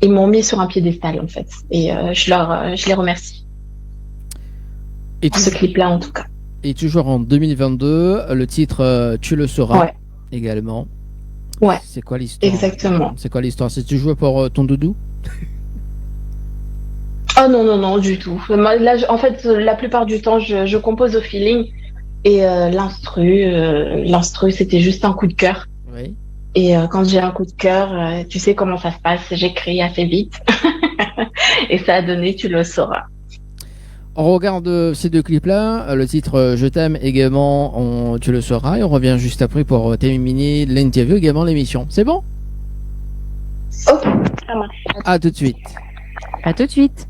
ils m'ont mis sur un piédestal en fait et je les remercie pour ce clip-là en tout cas. Et toujours en 2022, le titre Tu le sauras également. Ouais. C'est quoi l'histoire? Exactement. C'est quoi l'histoire? C'est toujours pour ton doudou? Oh non du tout. Là, en fait, la plupart du temps, je compose au feeling et l'instru, c'était juste un coup de cœur. Oui. Et quand j'ai un coup de cœur, tu sais comment ça se passe, j'écris assez vite. Et ça a donné Tu le sauras. On regarde ces deux clips-là, le titre Je t'aime également, Tu le sauras, et on revient juste après pour terminer l'interview, également l'émission. C'est bon? Ok, ça marche. À tout de suite. À tout de suite.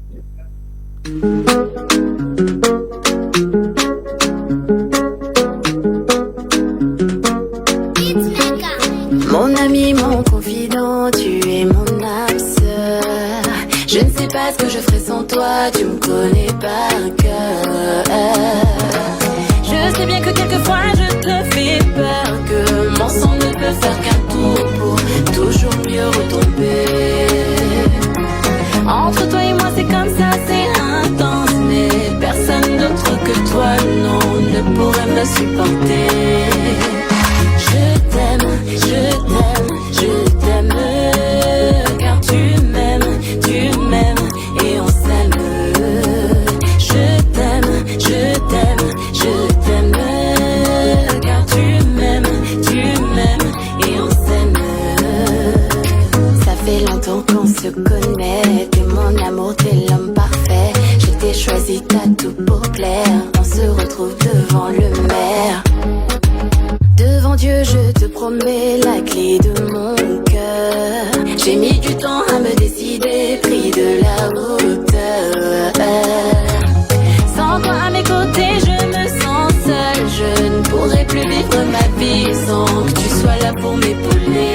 Mon ami, mon confident, tu es mon âme sœur. Je ne sais pas ce que je ferais sans toi, tu me connais par cœur. Je sais bien que quelquefois je te fais peur, que mon sang ne peut faire qu'un tour pour toujours mieux retomber. Entre toi et moi c'est comme ça, c'est intense, mais personne d'autre que toi, non, ne pourrait me supporter. Je t'aime, car tu m'aimes, et on s'aime. Je t'aime, car tu m'aimes, et on s'aime. Ça fait longtemps qu'on se connaît, t'es mon amour, t'es l'homme parfait. Je t'ai choisi, t'as tout pour plaire, on se retrouve devant le maire. Devant Dieu, je te promets la clé de mon cœur. J'ai mis du temps à me décider, pris de la hauteur. Sans toi à mes côtés, je me sens seule. Je ne pourrai plus vivre ma vie sans que tu sois là pour m'épauler.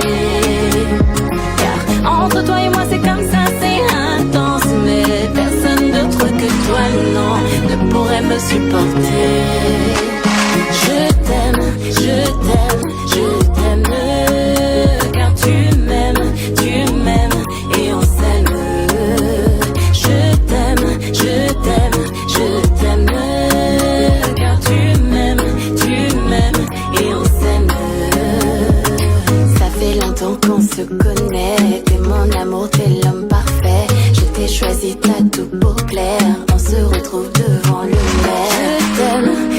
Entre toi et moi c'est comme ça, c'est intense. Mais personne d'autre que toi, non, ne pourrait me supporter. Je t'aime, je t'aime, je t'aime. Car tu m'aimes et on s'aime. Je t'aime, je t'aime, je t'aime. Car tu m'aimes et on s'aime. Ça fait longtemps qu'on se connaît. T'es mon amour, t'es l'homme parfait. Je t'ai choisi, t'as tout pour plaire. On se retrouve devant le maire.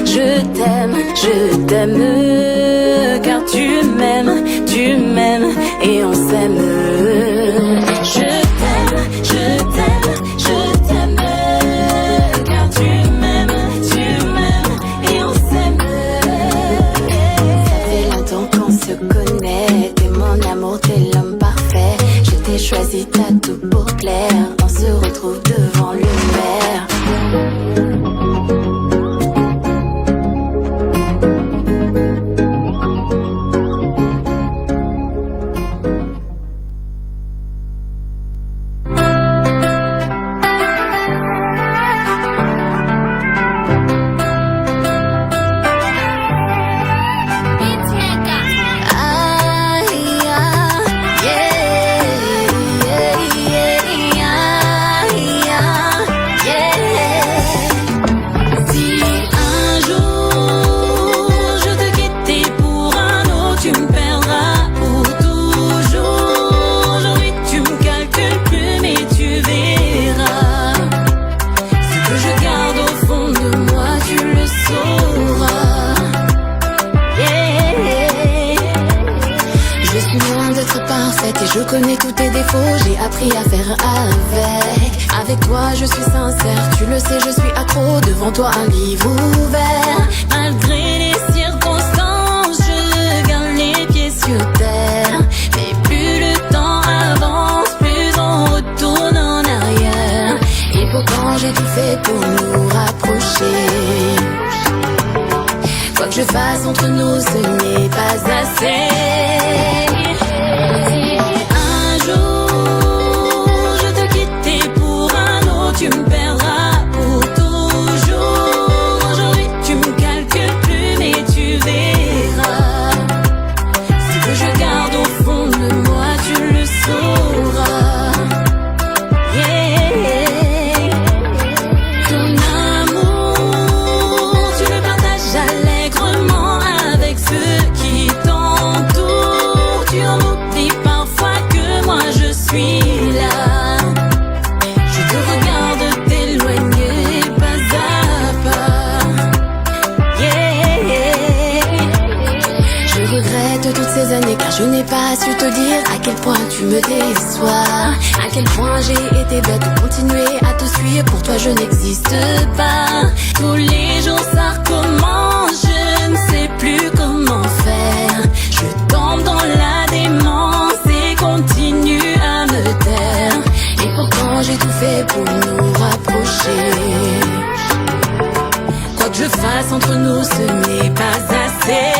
Je t'aime, je t'aime. Car tu m'aimes et on s'aime. Je t'aime, je t'aime, je t'aime. Car tu m'aimes et on s'aime. Ça fait longtemps qu'on se connaît. T'es mon amour, t'es l'homme parfait. Je t'ai choisi, t'as tout pour plaire. On se retrouve devant le maire. Je connais tous tes défauts, j'ai appris à faire avec. Avec toi je suis sincère, tu le sais je suis accro. Devant toi un livre ouvert. Malgré les circonstances, je garde les pieds sur terre. Mais plus le temps avance, plus on retourne en arrière. Et pourtant j'ai tout fait pour nous rapprocher. Quoi que je fasse entre nous, ce n'est pas assez. Tu me perdras pour toujours. Aujourd'hui tu me calcules plus mais tu verras. Ce que je garde au fond de moi tu le sauras. Yeah. Ton amour tu le partages allègrement avec ceux qui t'entourent. Tu en oublies parfois que moi je suis là. Toutes ces années car je n'ai pas su te dire à quel point tu me déçois, à quel point j'ai été bête de continuer à te suivre. Pour toi je n'existe pas. Tous les jours ça recommence, je ne sais plus comment faire. Je tombe dans la démence et continue à me taire. Et pourtant j'ai tout fait pour nous rapprocher. Quoi que je fasse entre nous ce n'est pas assez.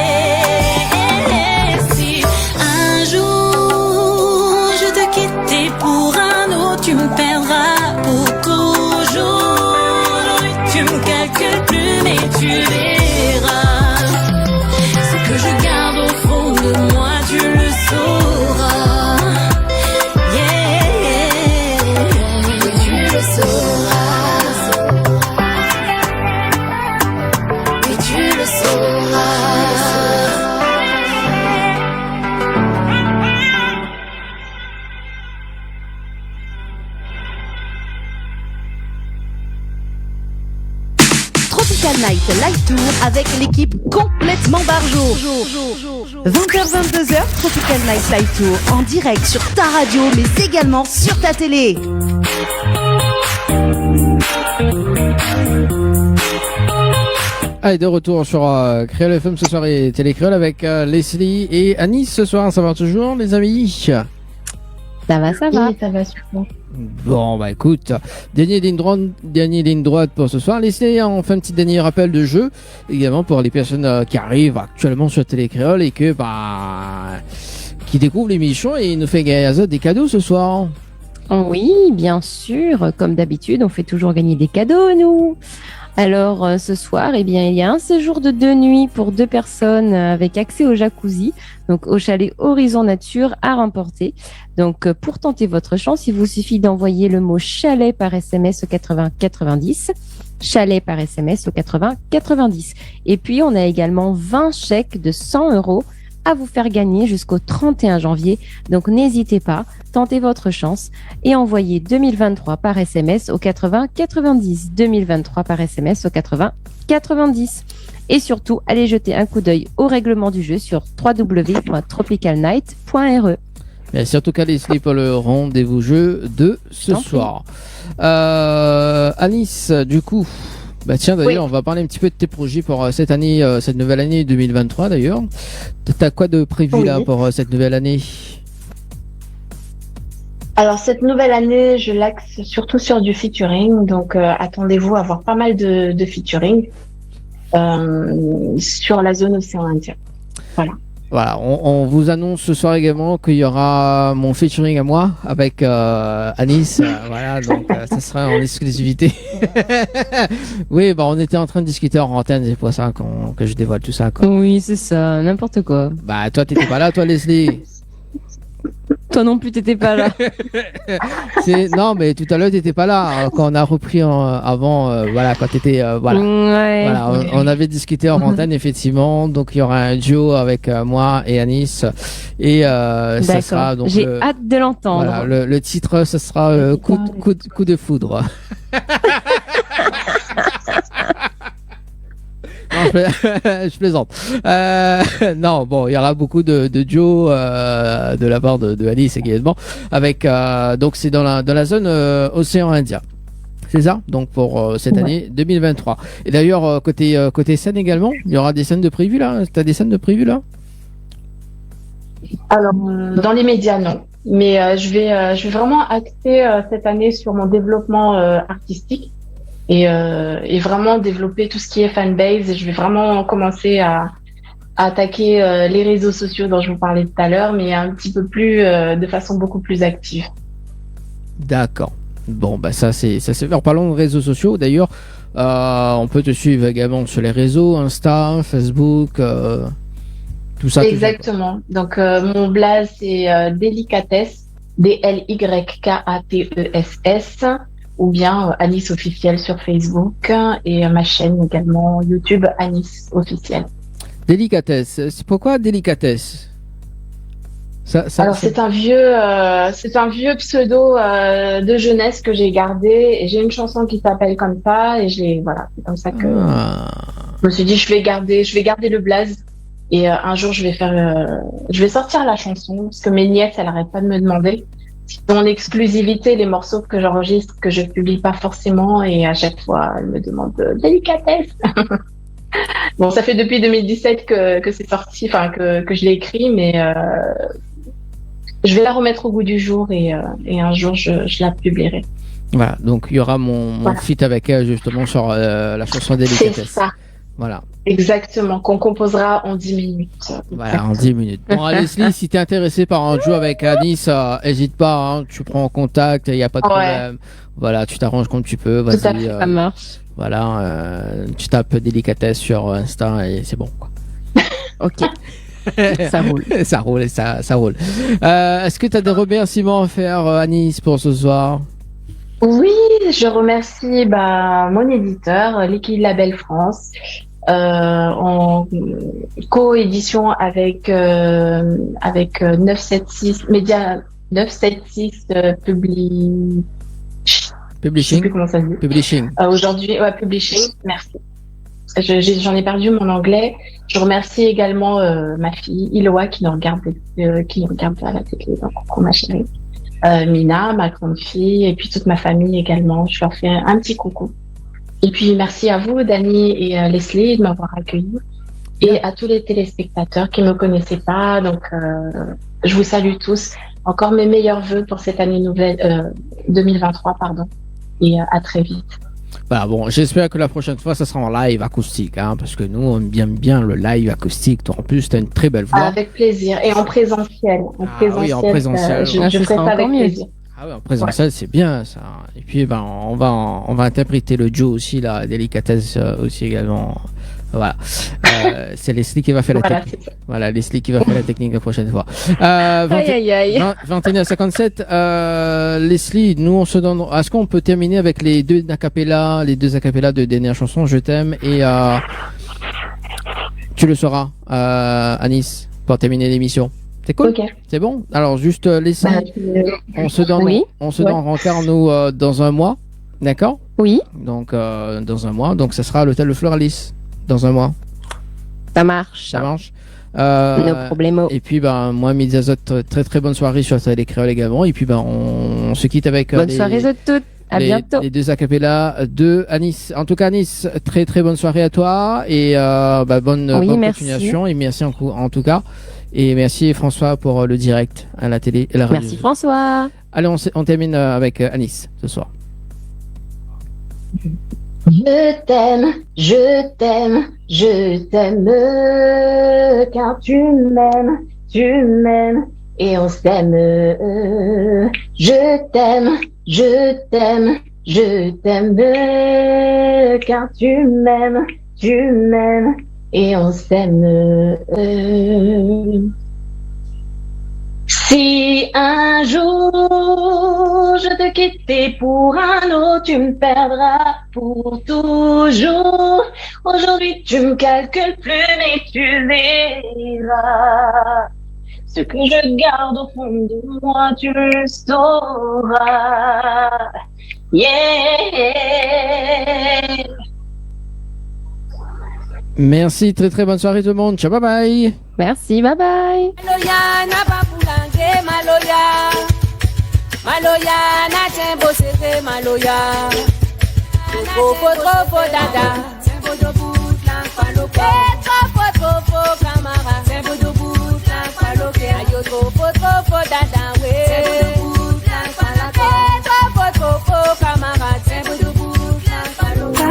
Pour un autre, tu me perdras pour toujours. Aujourd'hui, tu me calcules plus, mais tu verras. Ce que je garde au fond de moi, tu le sauras. Yeah, oui, tu le sauras. Oui, tu le sauras. Night Live Tour avec l'équipe complètement barjo. 20h-22h, Tropical Night Live Tour en direct sur ta radio mais également sur ta télé. Allez, de retour sur Créole FM ce soir et Télé Créole avec Leslie et Anis ce soir. Ça va toujours les amis? Ça va, ça va. Oui, ça va super. Bon, bah écoute, dernière ligne droite pour ce soir. Laissez on fait un petit dernier rappel de jeu, également pour les personnes qui arrivent actuellement sur Télé Créole et qui qui découvre l'émission et il nous fait gagner des cadeaux ce soir. Oui, bien sûr. Comme d'habitude, on fait toujours gagner des cadeaux, nous. Alors, ce soir, eh bien, il y a un séjour de 2 nuits pour 2 personnes avec accès au jacuzzi, donc au chalet Horizon Nature à remporter. Donc, pour tenter votre chance, il vous suffit d'envoyer le mot chalet par SMS au 80 90. Chalet par SMS au 80 90. Et puis, on a également 20 chèques de 100 € à vous faire gagner jusqu'au 31 janvier. Donc, n'hésitez pas, tentez votre chance et envoyez 2023 par SMS au 80 90. 2023 par SMS au 80 90. Et surtout, allez jeter un coup d'œil au règlement du jeu sur www.tropicalnight.re. Et surtout qu'à Leslie pour le rendez-vous jeu de ce soir. Anis, du coup, bah tiens d'ailleurs, on va parler un petit peu de tes projets pour cette année, cette nouvelle année 2023 d'ailleurs. T'as quoi de prévu là pour cette nouvelle année? Alors cette nouvelle année, je l'axe surtout sur du featuring, donc attendez-vous à avoir pas mal de featuring sur la zone océan Indien. Voilà. Voilà, on vous annonce ce soir également qu'il y aura mon featuring à moi avec Anis. Voilà, donc ça sera en exclusivité. Oui, bah on était en train de discuter en antenne, c'est pour ça que je dévoile tout ça, quoi. Oui, c'est ça, n'importe quoi. Bah toi t'étais pas là, toi Leslie. Toi non plus, t'étais pas là. Non, mais tout à l'heure, t'étais pas là quand on a repris avant. Voilà, quand t'étais. Voilà. Ouais. Voilà, on avait discuté en antenne, effectivement. Donc, il y aura un duo avec moi et Anis. Et ça sera donc. J'ai hâte de l'entendre. Voilà, le titre, ce sera coup de foudre. Non, je plaisante. Non, bon, il y aura beaucoup de duos de la part de Alice également. Avec donc c'est dans la zone océan Indien. C'est ça. Donc pour cette année 2023. Et d'ailleurs côté scène également, il y aura des scènes de prévues là. T'as des scènes de prévues là? Alors dans les médias non, mais je vais vraiment axer cette année sur mon développement artistique. Et vraiment développer tout ce qui est fanbase. Et je vais vraiment commencer à attaquer les réseaux sociaux dont je vous parlais tout à l'heure, mais un petit peu plus de façon beaucoup plus active. D'accord. Bon, bah ça c'est. En parlant de réseaux sociaux, d'ailleurs, on peut te suivre également sur les réseaux, Insta, Facebook, tout ça. Exactement. Donc mon blaze c'est Delicatess, DLYKATESS. Ou bien Anis officiel sur Facebook et ma chaîne également YouTube Anis officiel. Délicatesse. C'est pourquoi Délicatesse? Alors c'est un vieux pseudo de jeunesse que j'ai gardé et j'ai une chanson qui s'appelle comme ça et voilà, c'est comme ça que je me suis dit je vais garder le blaze et un jour je vais sortir la chanson parce que mes nièces elles arrêtent pas de me demander. En exclusivité les morceaux que j'enregistre que je publie pas forcément et à chaque fois elle me demande Délicatesse. Bon, ça fait depuis 2017 que c'est sorti, enfin que je l'ai écrit, mais je vais la remettre au goût du jour et un jour je la publierai. Voilà, donc il y aura mon feat avec elle justement sur la chanson Délicatesse. C'est ça. Voilà. Exactement, qu'on composera en 10 minutes. Voilà, en 10 minutes. Bon, Leslie, si t'es intéressé par un duo avec Anis, hésite pas, hein, tu prends contact, il n'y a pas de problème. Voilà, tu t'arranges comme tu peux, vas-y. Tout à fait, ça marche. Voilà, tu tapes Délicatesse sur Insta et c'est bon, quoi. Ok. Ça roule. Ça roule, ça roule. Est-ce que tu as des remerciements à faire, Anis, pour ce soir? Oui, je remercie mon éditeur, Liquid Label France, en co-édition avec 976 Média 976 Publishing. Je sais plus comment ça se dit. Publishing. Aujourd'hui, Publishing. Merci. J'en ai perdu mon anglais. Je remercie également ma fille Iloa qui nous regarde à la télé, donc coucou ma chérie. Mina, ma grande fille, et puis toute ma famille également. Je leur fais un petit coucou. Et puis merci à vous, Dani et Leslie, de m'avoir accueilli. Et à tous les téléspectateurs qui me connaissaient pas. Donc, je vous salue tous. Encore mes meilleurs vœux pour cette année nouvelle 2023, pardon. Et à très vite. Voilà, bon, j'espère que la prochaine fois, ça sera en live acoustique, hein, parce que nous, on aime bien le live acoustique. Toi, en plus, tu as une très belle voix. Avec plaisir. Et en présentiel. Oui, en présentiel. Je ferai ça avec plaisir. Ah ouais, en présentiel, c'est bien ça. Et puis, on va interpréter le Joe aussi, la délicatesse aussi également. Voilà. C'est Leslie qui va faire la technique. Voilà, Leslie qui va faire la technique la prochaine fois. 21h57. Leslie, nous, on se donne. Est-ce qu'on peut terminer avec les deux acapella de dernière chanson, Je t'aime, et tu le sauras, Anis, pour terminer l'émission. C'est cool. Okay. C'est bon. Alors, juste Leslie, on se donne encore nous dans un mois. D'accord? Oui. Donc, dans un mois. Donc, ça sera à l'hôtel Le Floralis. Dans un mois. Ça marche. Ça marche. No problemo. Et puis, moi, Midi Azote, très très bonne soirée sur les Créoles également. Et puis, on se quitte avec. Bonne soirée à toutes. À bientôt. Les deux acapella de Anis. En tout cas, Anis, très très bonne soirée à toi. Et bonne continuation. Et merci en tout cas. Et merci François pour le direct à la télé et la radio. Merci François. Allez, on termine avec Anis ce soir. Je t'aime, je t'aime, je t'aime, car tu m'aimes, et on s'aime. Je t'aime, je t'aime, je t'aime, car tu m'aimes, et on s'aime. Si un jour je te quitte pour un autre, tu me perdras pour toujours. Aujourd'hui tu me calcules plus, mais tu verras. Ce que je garde au fond de moi, tu le sauras. Yeah. Merci, très très bonne soirée tout le monde. Ciao, bye bye. Merci, bye bye. Maloya na tembo seke maloya. Trop dada. Tembo de bout la faloke. Trop camara. Tembo de bout la faloke. Ayo trop dada we. Tembo de bout la faloke. Trop camara. Tembo de bout la faloke.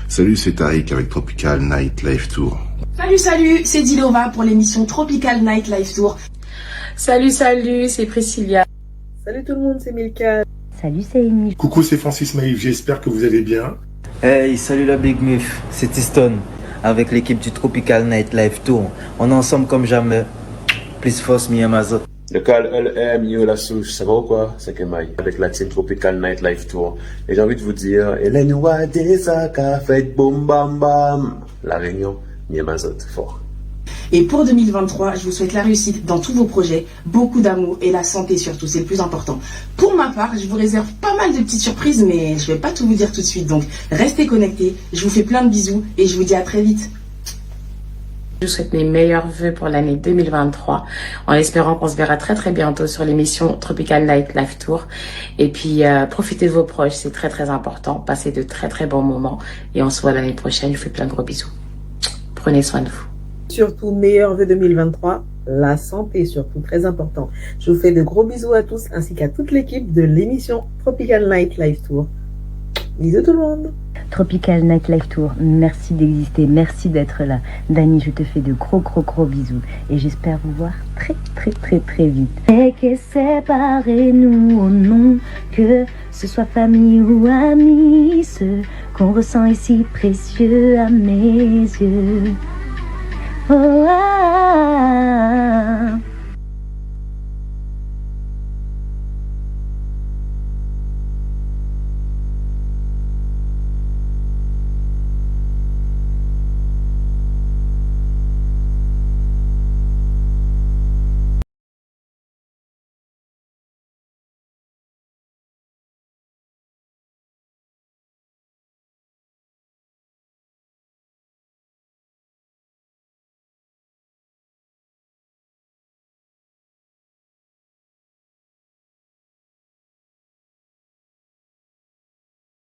Salut, c'est Tariq avec Tropical Night Live Tour. Salut, c'est Dilova pour l'émission Tropical Night Live Tour. Salut, c'est Priscilla. Salut tout le monde, c'est Milka. Salut, c'est Amy. Coucou, c'est Francis Maïf, j'espère que vous allez bien. Hey, salut la Big Muff, c'est Easton, avec l'équipe du Tropical Night Live Tour. On est ensemble comme jamais. Plus force, mi Amazon. Le cal LM, yo la souche, ça va ou quoi? C'est Kemaï, avec la team Tropical Night Live Tour. Et j'ai envie de vous dire, Hélène Wadesaka, fait boum bam bam. La Réunion, mi Amazon, fort. Et pour 2023, je vous souhaite la réussite dans tous vos projets, beaucoup d'amour et la santé surtout, c'est le plus important. Pour ma part, je vous réserve pas mal de petites surprises, mais je vais pas tout vous dire tout de suite, donc restez connectés, je vous fais plein de bisous et je vous dis à très vite. Je vous souhaite mes meilleurs vœux pour l'année 2023, en espérant qu'on se verra très très bientôt sur l'émission Tropical Night Live Tour. Et puis, profitez de vos proches, c'est très très important. Passez de très très bons moments et on se voit l'année prochaine. Je vous fais plein de gros bisous. Prenez soin de vous. Surtout, meilleurs vœux 2023, la santé surtout, très important. Je vous fais de gros bisous à tous ainsi qu'à toute l'équipe de l'émission Tropical Night Live Tour. Bisous tout le monde. Tropical Night Live Tour, merci d'exister, merci d'être là. Dani, je te fais de gros bisous et j'espère vous voir très vite. Et que séparez-nous au nom, que ce soit famille ou amis, ce qu'on ressent ici précieux à mes yeux. Oh, ah, ah, ah.